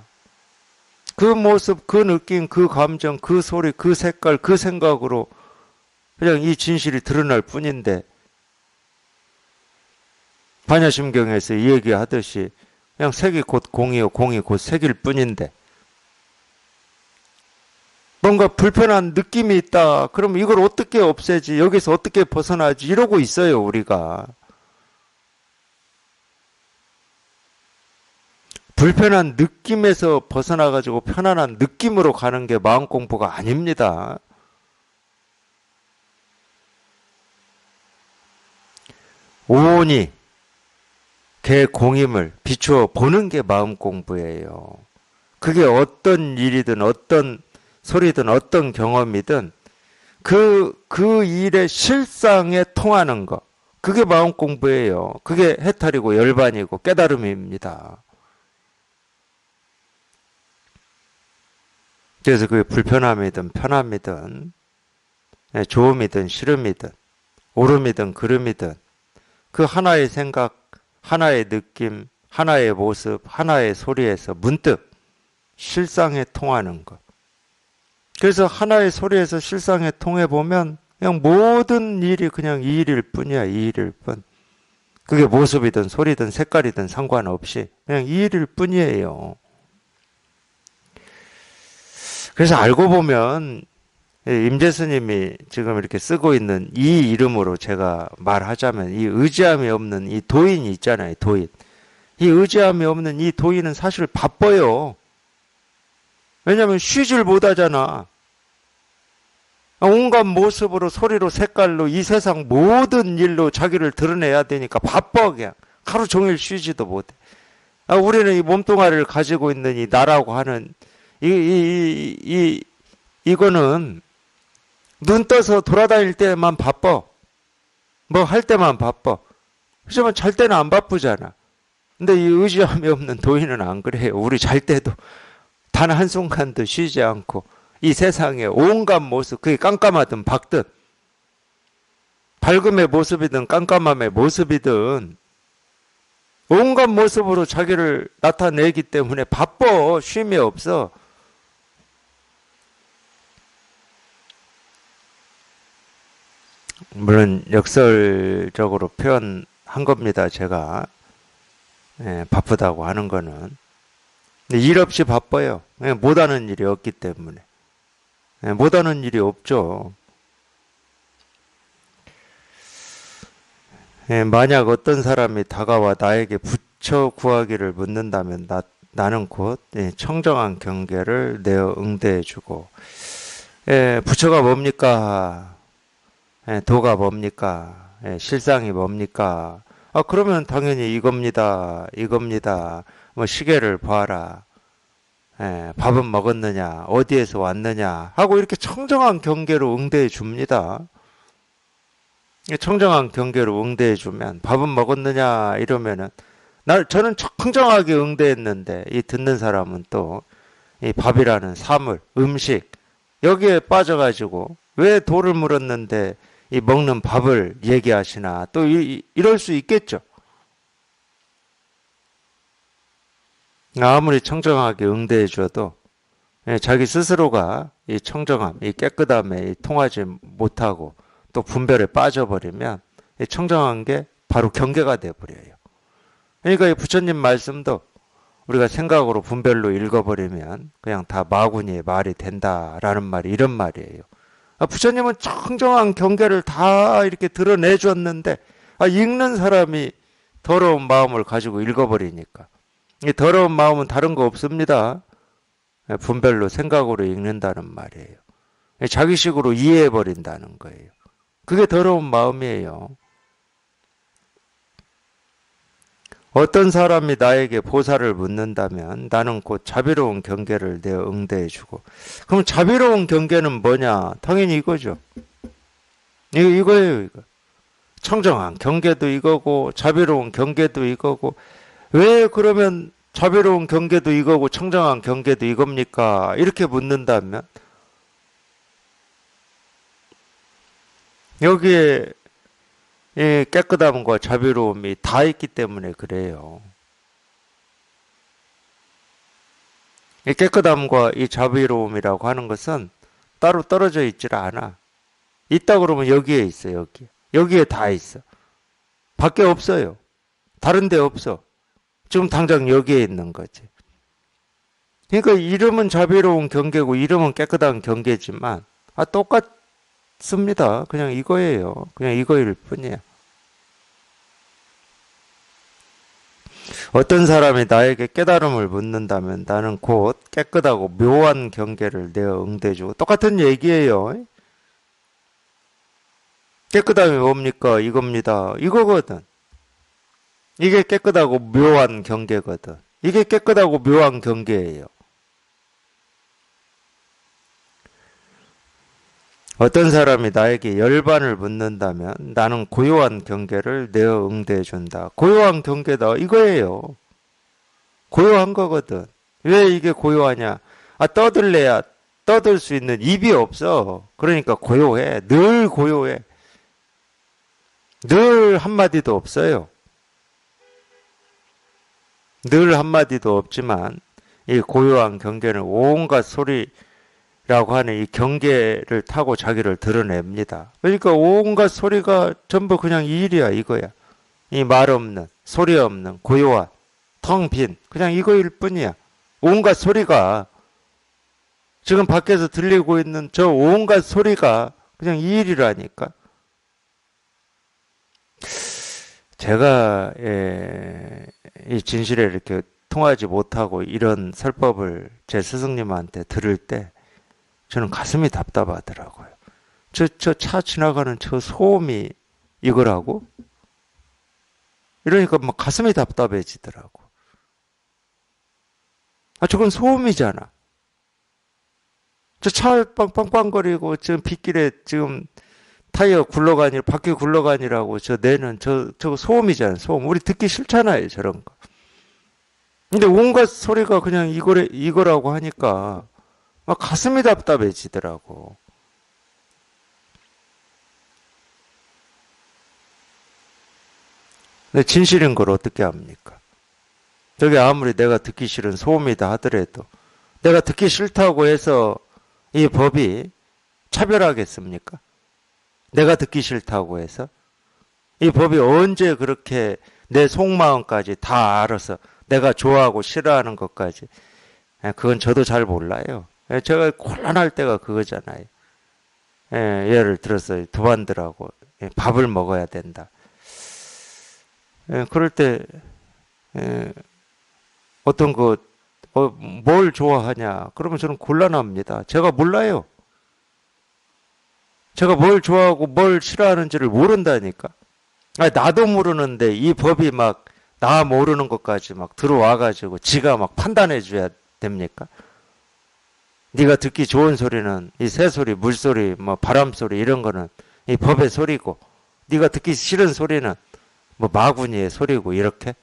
그 모습, 그 느낌, 그 감정, 그 소리, 그 색깔, 그 생각으로 그냥 이 진실이 드러날 뿐인데 반야심경에서 이 얘기하듯이 그냥 색이 곧 공이요, 공이 곧 색일 뿐인데 뭔가 불편한 느낌이 있다. 그럼 이걸 어떻게 없애지? 여기서 어떻게 벗어나지? 이러고 있어요, 우리가. 불편한 느낌에서 벗어나가지고 편안한 느낌으로 가는 게 마음 공부가 아닙니다. 온이 개 공임을 비추어 보는 게 마음 공부예요. 그게 어떤 일이든 어떤 소리든 어떤 경험이든 그 일의 실상에 통하는 거. 그게 마음 공부예요. 그게 해탈이고 열반이고 깨달음입니다. 그래서 그게 불편함이든 편함이든 좋음이든 싫음이든 옳음이든 그름이든 그 하나의 생각, 하나의 느낌, 하나의 모습, 하나의 소리에서 문득 실상에 통하는 것. 그래서 하나의 소리에서 실상에 통해 보면 그냥 모든 일이 그냥 이 일일 뿐이야. 이 일일 뿐. 그게 모습이든 소리든 색깔이든 상관없이 그냥 이 일일 뿐이에요. 그래서 알고 보면 임재스님이 지금 이렇게 쓰고 있는 이 이름으로 제가 말하자면 이 의지함이 없는 이 도인이 있잖아요. 도인. 이 의지함이 없는 이 도인은 사실 바빠요. 왜냐하면 쉬질 못하잖아. 온갖 모습으로 소리로 색깔로 이 세상 모든 일로 자기를 드러내야 되니까 바빠 그냥 하루 종일 쉬지도 못해. 우리는 이 몸뚱아리를 가지고 있는 이 나라고 하는 이거는 눈 떠서 돌아다닐 때만 바빠. 뭐 할 때만 바빠. 하지만 잘 때는 안 바쁘잖아. 근데 이 의지함이 없는 도인은 안 그래요. 우리 잘 때도 단 한순간도 쉬지 않고 이 세상에 온갖 모습, 그게 깜깜하든 밝든 밝음의 모습이든 깜깜함의 모습이든 온갖 모습으로 자기를 나타내기 때문에 바빠. 쉼이 없어. 물론 역설적으로 표현한 겁니다. 제가 바쁘다고 하는 거는. 근데 일 없이 바빠요. 못하는 일이 없기 때문에. 못하는 일이 없죠. 만약 어떤 사람이 다가와 나에게 부처 구하기를 묻는다면 나는 곧 청정한 경계를 내어 응대해주고, 부처가 뭡니까? 도가 뭡니까? 실상이 뭡니까? 그러면 당연히 이겁니다. 이겁니다. 뭐 시계를 봐라. 밥은 먹었느냐? 어디에서 왔느냐? 하고 이렇게 청정한 경계로 응대해 줍니다. 청정한 경계로 응대해 주면 밥은 먹었느냐 이러면은 저는 청정하게 응대했는데 이 듣는 사람은 또 이 밥이라는 사물, 음식 여기에 빠져가지고 왜 도를 물었는데 이 먹는 밥을 얘기하시나 또 이럴 수 있겠죠. 아무리 청정하게 응대해 줘도 자기 스스로가 이 청정함, 이 깨끗함에 통하지 못하고 또 분별에 빠져버리면 이 청정한 게 바로 경계가 돼버려요. 그러니까 이 부처님 말씀도 우리가 생각으로 분별로 읽어버리면 그냥 다 마구니의 말이 된다라는 말이 이런 말이에요. 부처님은 청정한 경계를 다 이렇게 드러내줬는데 읽는 사람이 더러운 마음을 가지고 읽어버리니까 이 더러운 마음은 다른 거 없습니다. 분별로 생각으로 읽는다는 말이에요. 자기식으로 이해해버린다는 거예요. 그게 더러운 마음이에요. 어떤 사람이 나에게 보살을 묻는다면 나는 곧 자비로운 경계를 내어 응대해주고, 그럼 자비로운 경계는 뭐냐? 당연히 이거죠. 이거예요. 이거. 청정한 경계도 이거고 자비로운 경계도 이거고. 왜 그러면 자비로운 경계도 이거고 청정한 경계도 이겁니까? 이렇게 묻는다면 여기에 이 깨끗함과 자비로움이 다 있기 때문에 그래요. 이 깨끗함과 이 자비로움이라고 하는 것은 따로 떨어져 있질 않아. 있다 그러면 여기에 있어. 여기에 다 있어. 밖에 없어요. 다른 데 없어. 지금 당장 여기에 있는 거지. 그러니까 이름은 자비로운 경계고 이름은 깨끗한 경계지만 똑같습니다. 그냥 이거예요. 그냥 이거일 뿐이야. 어떤 사람이 나에게 깨달음을 묻는다면 나는 곧 깨끗하고 묘한 경계를 내어 응대해주고, 똑같은 얘기예요. 깨끗함이 뭡니까? 이겁니다. 이거거든. 이게 깨끗하고 묘한 경계거든. 이게 깨끗하고 묘한 경계예요. 어떤 사람이 나에게 열반을 묻는다면 나는 고요한 경계를 내어 응대해 준다. 고요한 경계다. 이거예요. 고요한 거거든. 왜 이게 고요하냐? 떠들래야 떠들 수 있는 입이 없어. 그러니까 고요해. 늘 고요해. 늘 한마디도 없어요. 늘 한마디도 없지만 이 고요한 경계는 온갖 소리라고 하는 이 경계를 타고 자기를 드러냅니다. 그러니까 온갖 소리가 전부 그냥 이 일이야, 이거야. 이 말 없는, 소리 없는, 고요한, 텅 빈, 그냥 이거일 뿐이야. 온갖 소리가, 지금 밖에서 들리고 있는 저 온갖 소리가 그냥 이 일이라니까. 제가 이 진실에 이렇게 통하지 못하고 이런 설법을 제 스승님한테 들을 때 저는 가슴이 답답하더라고요. 저 차 지나가는 저 소음이 이거라고? 이러니까 막 가슴이 답답해지더라고. 아, 저건 소음이잖아. 저 차 빵빵빵거리고 지금 빗길에 지금 타이어 굴러가니, 바퀴 굴러가니라고 저 내는 저거 소음이잖아요. 소음. 우리 듣기 싫잖아요. 저런 거. 근데 온갖 소리가 그냥 이거라고 하니까 막 가슴이 답답해지더라고. 근데 진실인 걸 어떻게 합니까? 저게 아무리 내가 듣기 싫은 소음이다 하더라도 내가 듣기 싫다고 해서 이 법이 차별하겠습니까? 내가 듣기 싫다고 해서 이 법이 언제 그렇게 내 속마음까지 다 알아서 내가 좋아하고 싫어하는 것까지 그건 저도 잘 몰라요. 제가 곤란할 때가 그거잖아요. 예를 들어서 두반들하고 밥을 먹어야 된다. 그럴 때 어떤 뭘 좋아하냐? 그러면 저는 곤란합니다. 제가 몰라요. 제가 뭘 좋아하고 뭘 싫어하는지를 모른다니까. 아니, 나도 모르는데 이 법이 막 나 모르는 것까지 막 들어와가지고 지가 막 판단해 줘야 됩니까? 네가 듣기 좋은 소리는 이 새소리, 물소리, 뭐 바람소리 이런 거는 이 법의 소리고 네가 듣기 싫은 소리는 뭐 마구니의 소리고 이렇게.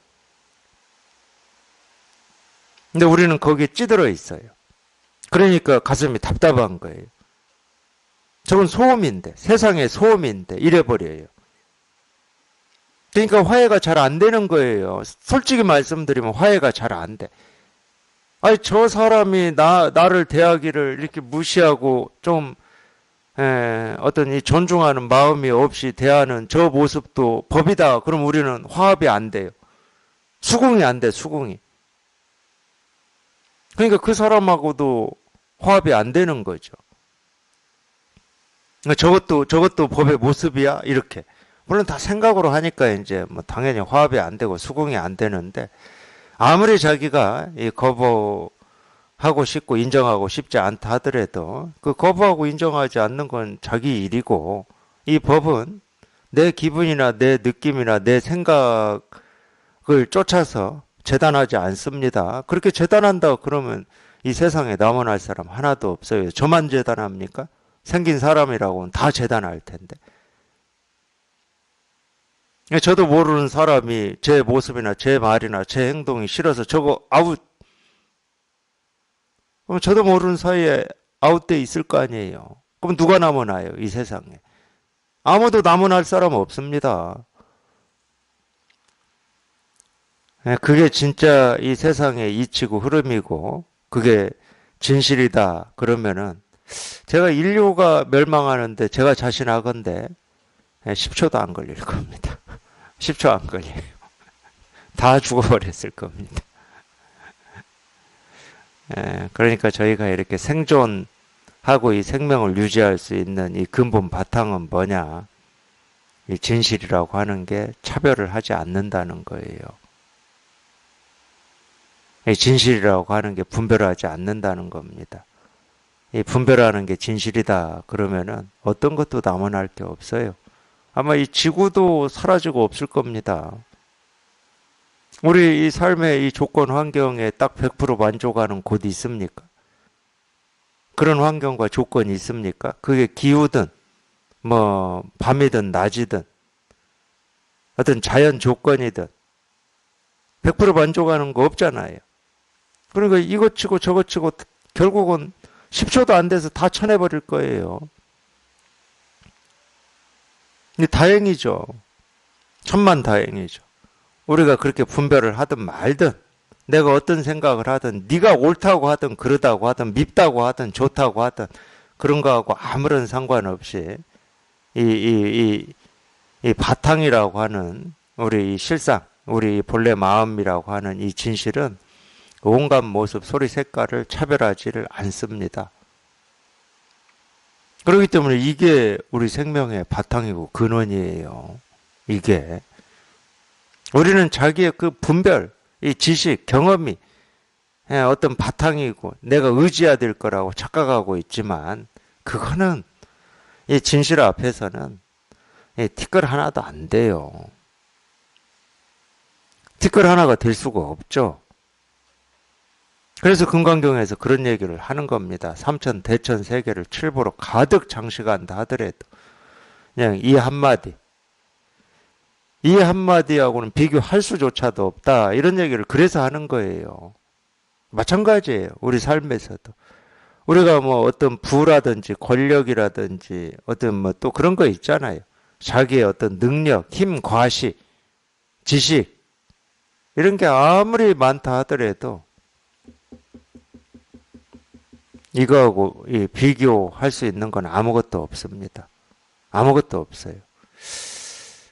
근데 우리는 거기에 찌들어 있어요. 그러니까 가슴이 답답한 거예요. 저건 소음인데, 세상의 소음인데 이래버려요. 그러니까 화해가 잘 안 되는 거예요. 솔직히 말씀드리면 화해가 잘 안 돼. 아니, 저 사람이 나를 대하기를 이렇게 무시하고 좀, 어떤 이 존중하는 마음이 없이 대하는 저 모습도 법이다. 그럼 우리는 화합이 안 돼요. 수긍이 안 돼, 수긍이. 그러니까 그 사람하고도 화합이 안 되는 거죠. 저것도 법의 모습이야? 이렇게. 물론 다 생각으로 하니까 이제 뭐 당연히 화합이 안 되고 수긍이 안 되는데 아무리 자기가 이 거부하고 싶고 인정하고 싶지 않다 하더라도 그 거부하고 인정하지 않는 건 자기 일이고 이 법은 내 기분이나 내 느낌이나 내 생각을 쫓아서 재단하지 않습니다. 그렇게 재단한다 그러면 이 세상에 남아날 사람 하나도 없어요. 저만 재단합니까? 생긴 사람이라고는 다 재단할 텐데. 저도 모르는 사람이 제 모습이나 제 말이나 제 행동이 싫어서 저거 아웃. 그럼 저도 모르는 사이에 아웃돼 있을 거 아니에요. 그럼 누가 남아나요, 이 세상에? 아무도 남아날 사람 없습니다. 그게 진짜 이 세상의 이치고 흐름이고 그게 진실이다 그러면은 제가 인류가 멸망하는데 제가 자신하건대 10초도 안 걸릴 겁니다. 10초 안 걸려요. 다 죽어버렸을 겁니다. 그러니까 저희가 이렇게 생존하고 이 생명을 유지할 수 있는 이 근본 바탕은 뭐냐? 이 진실이라고 하는 게 차별을 하지 않는다는 거예요. 이 진실이라고 하는 게 분별하지 않는다는 겁니다. 이 분별하는 게 진실이다 그러면은 어떤 것도 남아날 게 없어요. 아마 이 지구도 사라지고 없을 겁니다. 우리 이 삶의 이 조건 환경에 딱 100% 만족하는 곳이 있습니까? 그런 환경과 조건이 있습니까? 그게 기후든 뭐 밤이든 낮이든 어떤 자연 조건이든 100% 만족하는 거 없잖아요. 그러니까 이것 치고 저것 치고 결국은 10초도 안 돼서 다 쳐내버릴 거예요. 근데 다행이죠. 천만다행이죠. 우리가 그렇게 분별을 하든 말든 내가 어떤 생각을 하든 네가 옳다고 하든 그러다고 하든 밉다고 하든 좋다고 하든 그런 거하고 아무런 상관없이 이 바탕이라고 하는 우리 이 실상, 우리 본래 마음이라고 하는 이 진실은 온갖 모습, 소리, 색깔을 차별하지를 않습니다. 그렇기 때문에 이게 우리 생명의 바탕이고 근원이에요. 이게. 우리는 자기의 그 분별, 이 지식, 경험이 어떤 바탕이고 내가 의지해야 될 거라고 착각하고 있지만 그거는 이 진실 앞에서는 티끌 하나도 안 돼요. 티끌 하나가 될 수가 없죠. 그래서 금강경에서 그런 얘기를 하는 겁니다. 삼천 대천 세계를 칠보로 가득 장식한다 하더라도 그냥 이 한마디하고는 비교할 수조차도 없다. 이런 얘기를 그래서 하는 거예요. 마찬가지예요. 우리 삶에서도. 우리가 뭐 어떤 부라든지 권력이라든지 어떤 뭐 또 그런 거 있잖아요. 자기의 어떤 능력, 힘, 과시, 지식 이런 게 아무리 많다 하더라도 이거하고 비교할 수 있는 건 아무것도 없습니다. 아무것도 없어요.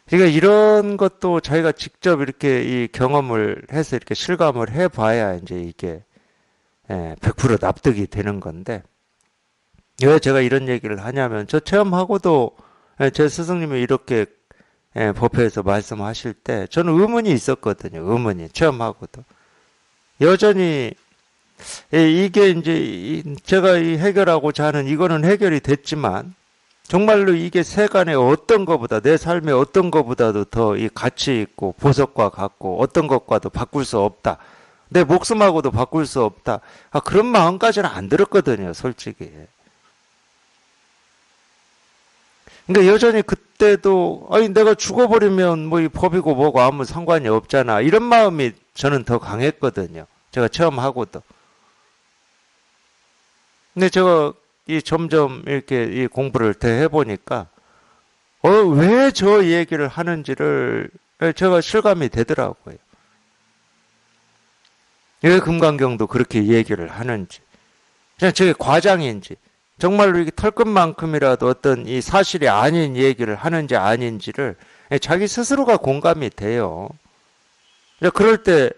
그러니까 이런 것도 자기가 직접 이렇게 이 경험을 해서 이렇게 실감을 해봐야 이제 이게 100% 납득이 되는 건데, 왜 제가 이런 얘기를 하냐면 저 체험하고도 제 스승님이 이렇게 법회에서 말씀하실 때 저는 의문이 있었거든요. 의문이 체험하고도 여전히 이게 이제 제가 해결하고자 하는 이거는 해결이 됐지만 정말로 이게 세간의 어떤 것보다 내 삶의 어떤 것보다도 더 이 가치 있고 보석과 같고 어떤 것과도 바꿀 수 없다. 내 목숨하고도 바꿀 수 없다. 그런 마음까지는 안 들었거든요, 솔직히. 그러니까 여전히 그때도 아니 내가 죽어버리면 뭐 이 법이고 뭐고 아무 상관이 없잖아. 이런 마음이 저는 더 강했거든요. 제가 체험하고도. 근데 제가 이 점점 이렇게 이 공부를 더 해보니까 왜 저 얘기를 하는지를 제가 실감이 되더라고요. 왜 금강경도 그렇게 얘기를 하는지, 그냥 저게 과장인지, 정말로 이게 털끝만큼이라도 어떤 이 사실이 아닌 얘기를 하는지 아닌지를 자기 스스로가 공감이 돼요. 그럴 때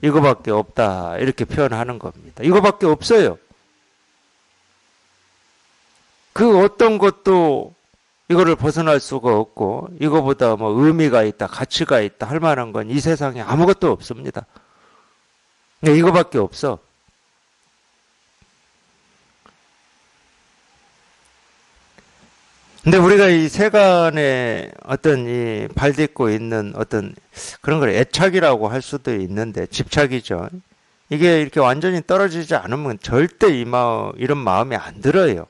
이거밖에 없다 이렇게 표현하는 겁니다. 이거밖에 없어요. 그 어떤 것도 이거를 벗어날 수가 없고 이거보다 뭐 의미가 있다, 가치가 있다 할 만한 건 이 세상에 아무것도 없습니다. 이거밖에 없어. 근데 우리가 이 세간에 어떤 이 발딛고 있는 어떤 그런 걸 애착이라고 할 수도 있는데 집착이죠. 이게 이렇게 완전히 떨어지지 않으면 절대 이런 마음이 안 들어요.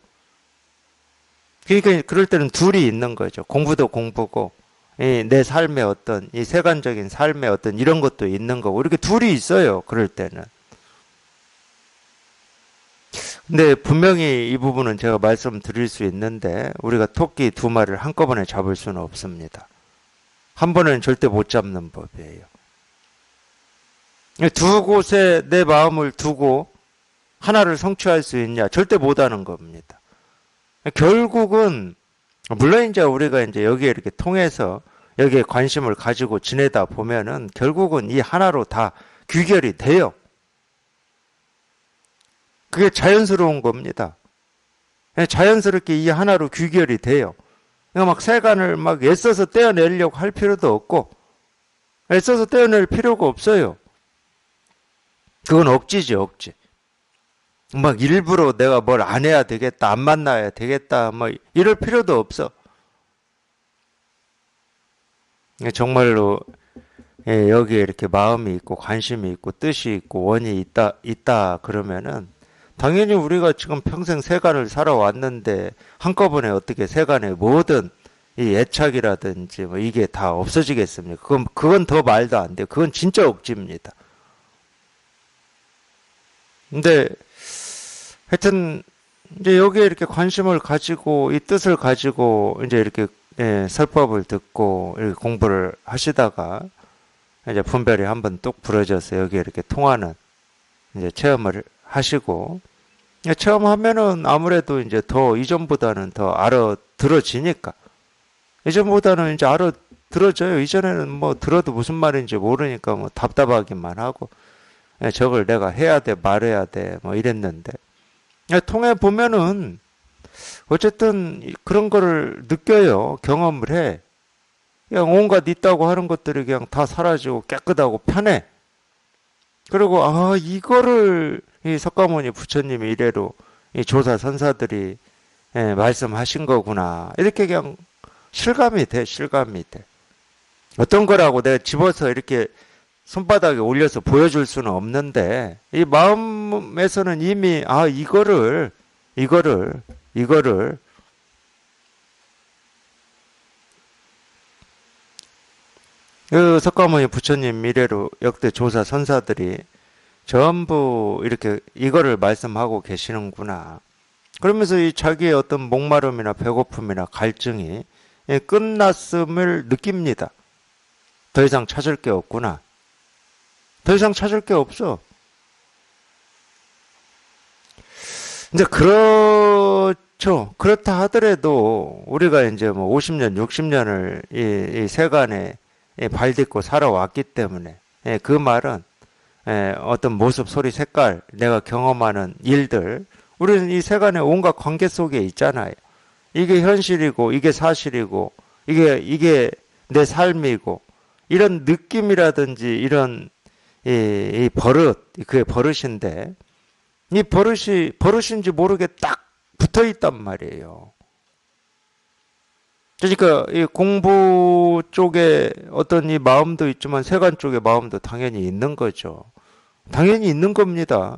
그러니까 그럴 때는 둘이 있는 거죠. 공부도 공부고 내 삶의 어떤 이 세간적인 삶의 어떤 이런 것도 있는 거고 이렇게 둘이 있어요. 그럴 때는. 근데 분명히 이 부분은 제가 말씀드릴 수 있는데 우리가 토끼 두 마리를 한꺼번에 잡을 수는 없습니다. 한 번은 절대 못 잡는 법이에요. 두 곳에 내 마음을 두고 하나를 성취할 수 있냐? 절대 못하는 겁니다. 결국은 물론 이제 우리가 이제 여기에 이렇게 통해서 여기에 관심을 가지고 지내다 보면은 결국은 이 하나로 다 귀결이 돼요. 그게 자연스러운 겁니다. 자연스럽게 이 하나로 귀결이 돼요. 그러니까 막 세간을 막 애써서 떼어내려고 할 필요도 없고 애써서 떼어낼 필요가 없어요. 그건 억지지, 억지. 막 일부러 내가 뭘 안 해야 되겠다, 안 만나야 되겠다, 뭐 이럴 필요도 없어. 정말로 여기에 이렇게 마음이 있고 관심이 있고 뜻이 있고 원이 있다 그러면은 당연히 우리가 지금 평생 세간을 살아왔는데 한꺼번에 어떻게 세간의 모든 이 애착이라든지 뭐 이게 다 없어지겠습니까? 그건 더 말도 안 돼요. 그건 진짜 억지입니다. 근데 하여튼 이제 여기에 이렇게 관심을 가지고 이 뜻을 가지고 이제 이렇게 설법을 듣고 이렇게 공부를 하시다가 이제 분별이 한번 뚝 부러져서 여기에 이렇게 통하는 이제 체험을 하시고 체험하면은 아무래도 이제 더 이전보다는 더 알아들어지니까 이전보다는 이제 알아들어져요. 이전에는 뭐 들어도 무슨 말인지 모르니까 뭐 답답하기만 하고 저걸 내가 해야 돼 말해야 돼 뭐 이랬는데 통해 보면은 어쨌든 그런 거를 느껴요. 경험을 해. 그냥 온갖 있다고 하는 것들이 그냥 다 사라지고 깨끗하고 편해. 그리고 이거를 이 석가모니 부처님이 이래로 이 조사 선사들이 말씀하신 거구나. 이렇게 그냥 실감이 돼, 실감이 돼. 어떤 거라고 내가 집어서 이렇게 손바닥에 올려서 보여줄 수는 없는데, 이 마음에서는 이미, 이거를, 그 석가모니 부처님 미래로 역대 조사 선사들이 전부 이렇게 이거를 말씀하고 계시는구나. 그러면서 이 자기의 어떤 목마름이나 배고픔이나 갈증이 끝났음을 느낍니다. 더 이상 찾을 게 없구나. 더 이상 찾을 게 없어. 이제 그렇죠. 그렇다 하더라도 우리가 이제 뭐 50년, 60년을 이 세간에 발 딛고 살아왔기 때문에 그 말은 어떤 모습, 소리, 색깔, 내가 경험하는 일들, 우리는 이 세간의 온갖 관계 속에 있잖아요. 이게 현실이고, 이게 사실이고, 이게 내 삶이고, 이런 느낌이라든지 이런 이 버릇, 그게 버릇인데, 이 버릇인지 모르게 딱 붙어 있단 말이에요. 그러니까 이 공부 쪽에 어떤 이 마음도 있지만 세간 쪽의 마음도 당연히 있는 거죠. 당연히 있는 겁니다.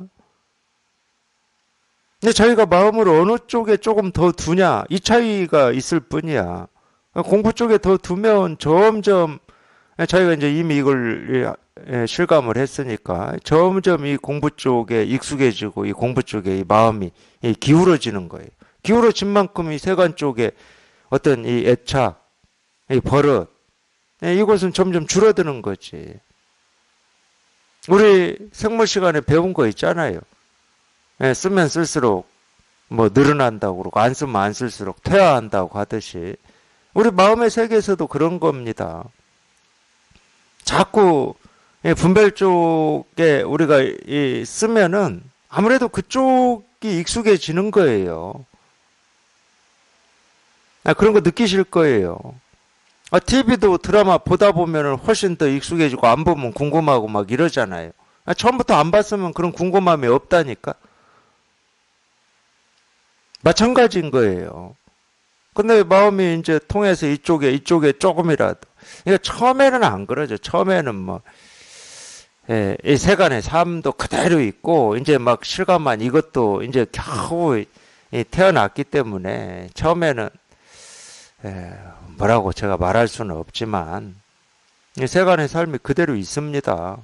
근데 자기가 마음을 어느 쪽에 조금 더 두냐, 이 차이가 있을 뿐이야. 공부 쪽에 더 두면 점점 자기가 이제 이미 이걸 실감을 했으니까 점점 이 공부 쪽에 익숙해지고 이 공부 쪽에 이 마음이 기울어지는 거예요. 기울어진 만큼 이 세간 쪽에 어떤 이 애착, 이 버릇, 이것은 점점 줄어드는 거지. 우리 생물 시간에 배운 거 있잖아요. 쓰면 쓸수록 뭐 늘어난다고 그러고 안 쓰면 안 쓸수록 퇴화한다고 하듯이 우리 마음의 세계에서도 그런 겁니다. 자꾸 분별 쪽에 우리가 쓰면은 아무래도 그쪽이 익숙해지는 거예요. 그런 거 느끼실 거예요. TV도 드라마 보다 보면 훨씬 더 익숙해지고 안 보면 궁금하고 막 이러잖아요. 처음부터 안 봤으면 그런 궁금함이 없다니까. 마찬가지인 거예요. 근데 마음이 이제 통해서 이쪽에 조금이라도. 그러니까 처음에는 안 그러죠. 처음에는 뭐, 이 세간의 삶도 그대로 있고, 이제 막 실감한 이것도 이제 겨우 태어났기 때문에 처음에는 뭐라고 제가 말할 수는 없지만 이 세간의 삶이 그대로 있습니다.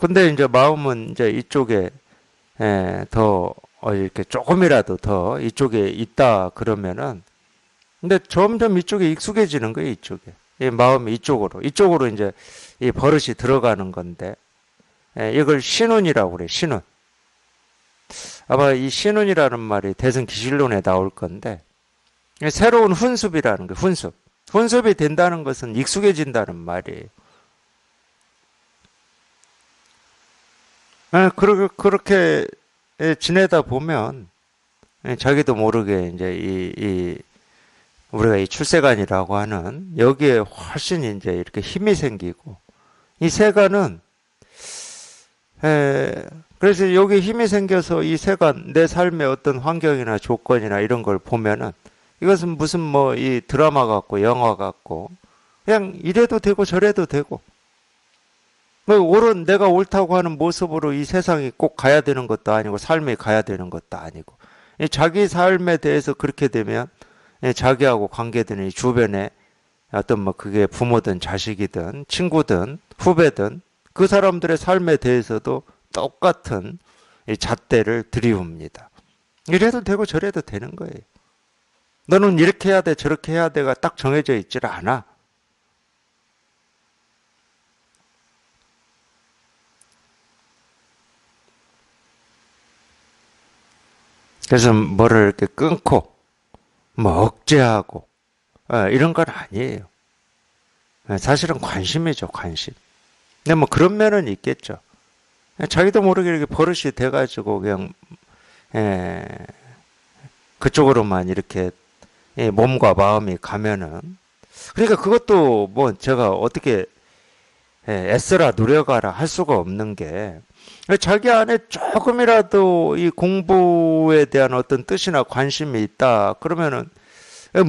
근데 이제 마음은 이제 이쪽에 더 이렇게 조금이라도 더 이쪽에 있다 그러면은 근데 점점 이쪽에 익숙해지는 거예요. 이쪽에 이 마음이 이쪽으로 이제 이 버릇이 들어가는 건데 이걸 신운이라고 그래요. 신운. 아마 이 신운이라는 말이 대승기실론에 나올 건데 새로운 훈습이라는 거예요. 훈습이 된다는 것은 익숙해진다는 말이에요. 그렇게 지내다 보면 자기도 모르게 이제 우리가 이 출세관이라고 하는 여기에 훨씬 이제 이렇게 힘이 생기고 이 세관은 그래서 여기 힘이 생겨서 이 세간 내 삶의 어떤 환경이나 조건이나 이런 걸 보면은 이것은 무슨 뭐 이 드라마 같고 영화 같고 그냥 이래도 되고 저래도 되고 뭐 내가 옳다고 하는 모습으로 이 세상이 꼭 가야 되는 것도 아니고 삶이 가야 되는 것도 아니고 자기 삶에 대해서 그렇게 되면 자기하고 관계되는 이 주변에 어떤 뭐 그게 부모든 자식이든 친구든 후배든 그 사람들의 삶에 대해서도 똑같은 이 잣대를 들이웁니다. 이래도 되고 저래도 되는 거예요. 너는 이렇게 해야 돼 저렇게 해야 돼가 딱 정해져 있질 않아. 그래서 뭐를 이렇게 끊고 뭐 억제하고 이런 건 아니에요. 사실은 관심이죠, 관심. 근데 뭐 그런 면은 있겠죠. 자기도 모르게 이렇게 버릇이 돼가지고 그냥 그쪽으로만 이렇게 몸과 마음이 가면은 그러니까 그것도 뭐 제가 어떻게 애써라 노력하라 할 수가 없는 게 자기 안에 조금이라도 이 공부에 대한 어떤 뜻이나 관심이 있다. 그러면은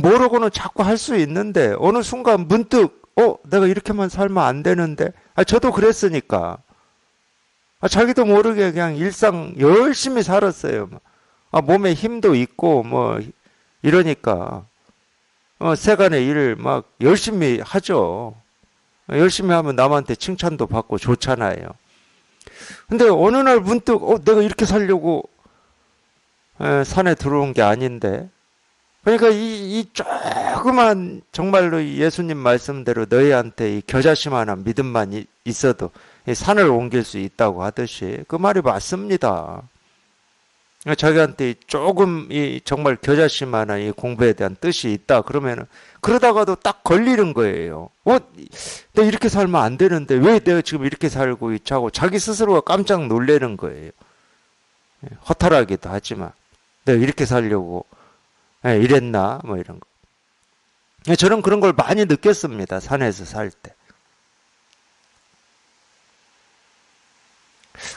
모르고는 자꾸 할 수 있는데 어느 순간 문득 내가 이렇게만 살면 안 되는데. 저도 그랬으니까. 자기도 모르게 그냥 일상 열심히 살았어요. 몸에 힘도 있고 뭐 이러니까 세간의 일을 막 열심히 하죠. 열심히 하면 남한테 칭찬도 받고 좋잖아요. 근데 어느 날 문득 내가 이렇게 살려고 산에 들어온 게 아닌데. 그러니까 이 조그만 정말로 예수님 말씀대로 너희한테 이 겨자씨만한 믿음만 있어도 이 산을 옮길 수 있다고 하듯이 그 말이 맞습니다. 자기한테 조금 이 정말 겨자씨만한 이 공부에 대한 뜻이 있다 그러면은 그러다가도 딱 걸리는 거예요. 내가 이렇게 살면 안 되는데 왜 내가 지금 이렇게 살고 있지 하고 자기 스스로가 깜짝 놀라는 거예요. 허탈하기도 하지만 내가 이렇게 살려고 이랬나 뭐 이런 거. 저는 그런 걸 많이 느꼈습니다. 산에서 살 때.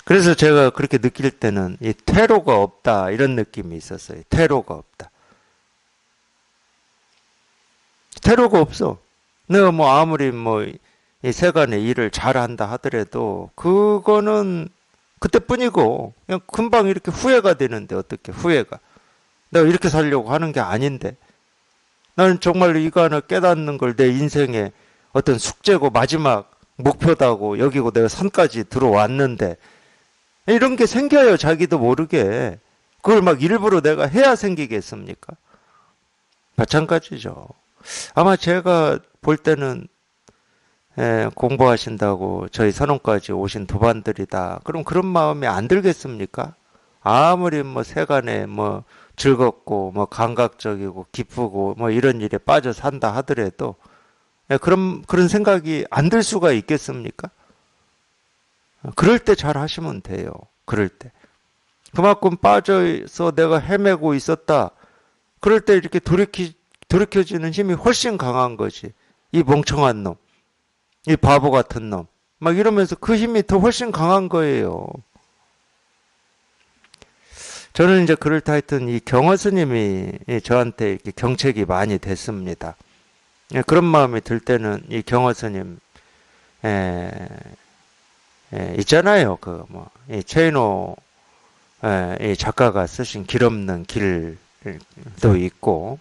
그래서 제가 그렇게 느낄 때는 이 퇴로가 없다 이런 느낌이 있었어요. 퇴로가 없다. 퇴로가 없어. 내가 뭐 아무리 뭐 이 세간의 일을 잘한다 하더라도 그거는 그때뿐이고 그냥 금방 이렇게 후회가 되는데 어떻게 후회가. 내가 이렇게 살려고 하는 게 아닌데 나는 정말로 이거 하나 깨닫는 걸 내 인생의 어떤 숙제고 마지막 목표다고 여기고 내가 산까지 들어왔는데 이런 게 생겨요. 자기도 모르게. 그걸 막 일부러 내가 해야 생기겠습니까? 마찬가지죠. 아마 제가 볼 때는 공부하신다고 저희 선원까지 오신 도반들이다. 그럼 그런 마음이 안 들겠습니까? 아무리 뭐 세간에 뭐 즐겁고 뭐 감각적이고 기쁘고 뭐 이런 일에 빠져 산다 하더라도 그런 생각이 안 들 수가 있겠습니까? 그럴 때 잘 하시면 돼요. 그럴 때. 그만큼 빠져서 내가 헤매고 있었다. 그럴 때 이렇게 돌이켜지는 힘이 훨씬 강한 거지. 이 멍청한 놈. 이 바보 같은 놈. 막 이러면서 그 힘이 더 훨씬 강한 거예요. 저는 이제 그럴 때 하여튼 이 경허 스님이 저한테 이렇게 경책이 많이 됐습니다. 그런 마음이 들 때는 이 경허 스님, 있잖아요. 그 뭐, 이 최인호 이 작가가 쓰신 길 없는 길도 있고,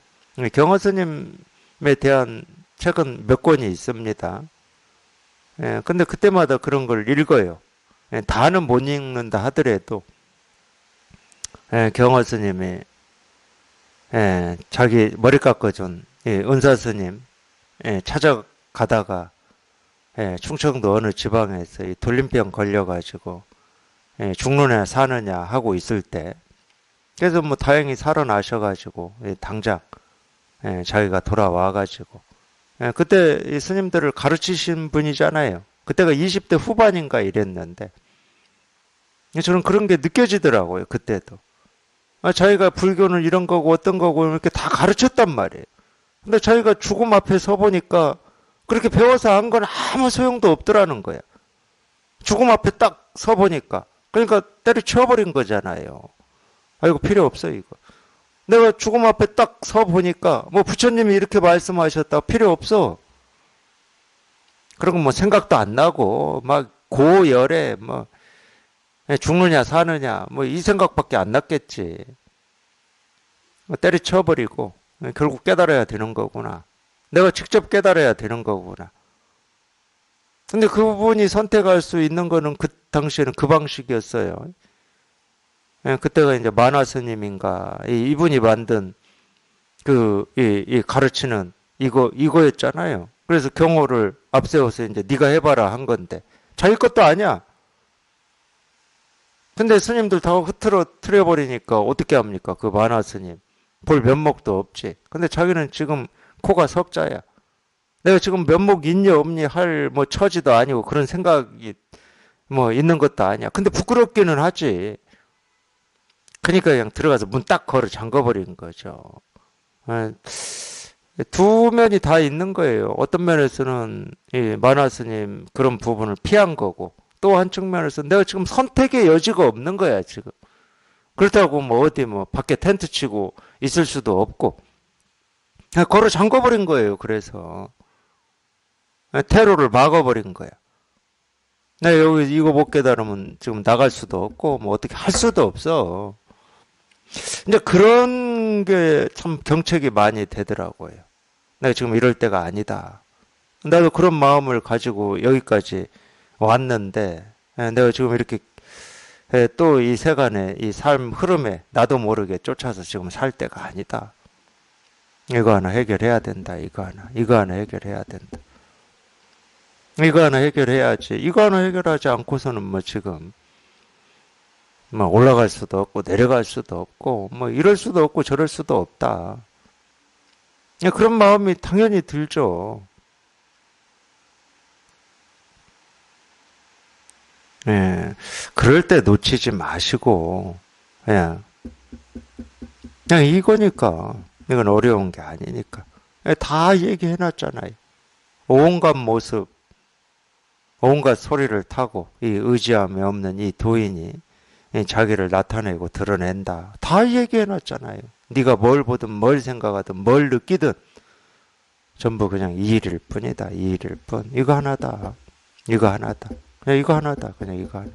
경허 스님에 대한 책은 몇 권이 있습니다. 근데 그때마다 그런 걸 읽어요. 다는 못 읽는다 하더라도, 경허 스님이 자기 머리 깎아준 은사 스님 찾아가다가 충청도 어느 지방에서 이 돌림병 걸려가지고 죽느냐 사느냐 하고 있을 때 그래서 뭐 다행히 살아나셔가지고 당장 자기가 돌아와가지고 그때 이 스님들을 가르치신 분이잖아요. 그때가 20대 후반인가 이랬는데 저는 그런 게 느껴지더라고요. 그때도. 자기가 불교는 이런 거고 어떤 거고 이렇게 다 가르쳤단 말이에요. 근데 자기가 죽음 앞에 서 보니까 그렇게 배워서 한 건 아무 소용도 없더라는 거야. 죽음 앞에 딱 서 보니까. 그러니까 때려치워버린 거잖아요. 이거 필요 없어 이거. 내가 죽음 앞에 딱 서 보니까 뭐 부처님이 이렇게 말씀하셨다 필요 없어. 그리고 뭐 생각도 안 나고 막 고열에 뭐 죽느냐 사느냐 뭐 이 생각밖에 안 났겠지. 때려쳐버리고 결국 깨달아야 되는 거구나. 내가 직접 깨달아야 되는 거구나. 근데 그분이 선택할 수 있는 거는 그 당시에는 그 방식이었어요. 그때가 이제 만화 스님인가 이분이 만든 이 가르치는 이거였잖아요. 그래서 경호를 앞세워서 이제 네가 해봐라 한 건데 자기 것도 아니야. 근데 스님들 다 흐트러뜨려 버리니까 어떻게 합니까? 그 만화 스님 볼 면목도 없지. 근데 자기는 지금 코가 석자야. 내가 지금 면목 있니 없니 할 뭐 처지도 아니고 그런 생각이 뭐 있는 것도 아니야. 근데 부끄럽기는 하지. 그러니까 그냥 들어가서 문 딱 걸어 잠궈버린 거죠. 두 면이 다 있는 거예요. 어떤 면에서는 이 만화 스님 그런 부분을 피한 거고 또 한 측면에서 내가 지금 선택의 여지가 없는 거야, 지금. 그렇다고 뭐 어디 뭐 밖에 텐트 치고 있을 수도 없고. 그냥 걸어 잠궈버린 거예요, 그래서. 테러를 막아버린 거야. 내가 여기 이거 못 깨달으면 지금 나갈 수도 없고, 뭐 어떻게 할 수도 없어. 이제 그런 게 참 경책이 많이 되더라고요. 내가 지금 이럴 때가 아니다. 나도 그런 마음을 가지고 여기까지 왔는데, 내가 지금 이렇게 또 이 세간의 이 삶 흐름에 나도 모르게 쫓아서 지금 살 때가 아니다. 이거 하나 해결해야 된다. 이거 하나 해결해야 된다. 이거 하나 해결해야지. 이거 하나 해결하지 않고서는 뭐 지금 뭐 올라갈 수도 없고 내려갈 수도 없고 뭐 이럴 수도 없고 저럴 수도 없다. 그런 마음이 당연히 들죠. 예, 그럴 때 놓치지 마시고 그냥 이거니까 이건 어려운 게 아니니까 다 얘기해놨잖아요. 온갖 모습, 온갖 소리를 타고 이 의지함이 없는 이 도인이 자기를 나타내고 드러낸다. 다 얘기해놨잖아요. 네가 뭘 보든 뭘 생각하든 뭘 느끼든 전부 그냥 이 일일 뿐이다. 이 일일 뿐. 이거 하나다. 이거 하나다. 그냥 이거 하나다. 그냥 이거 하나.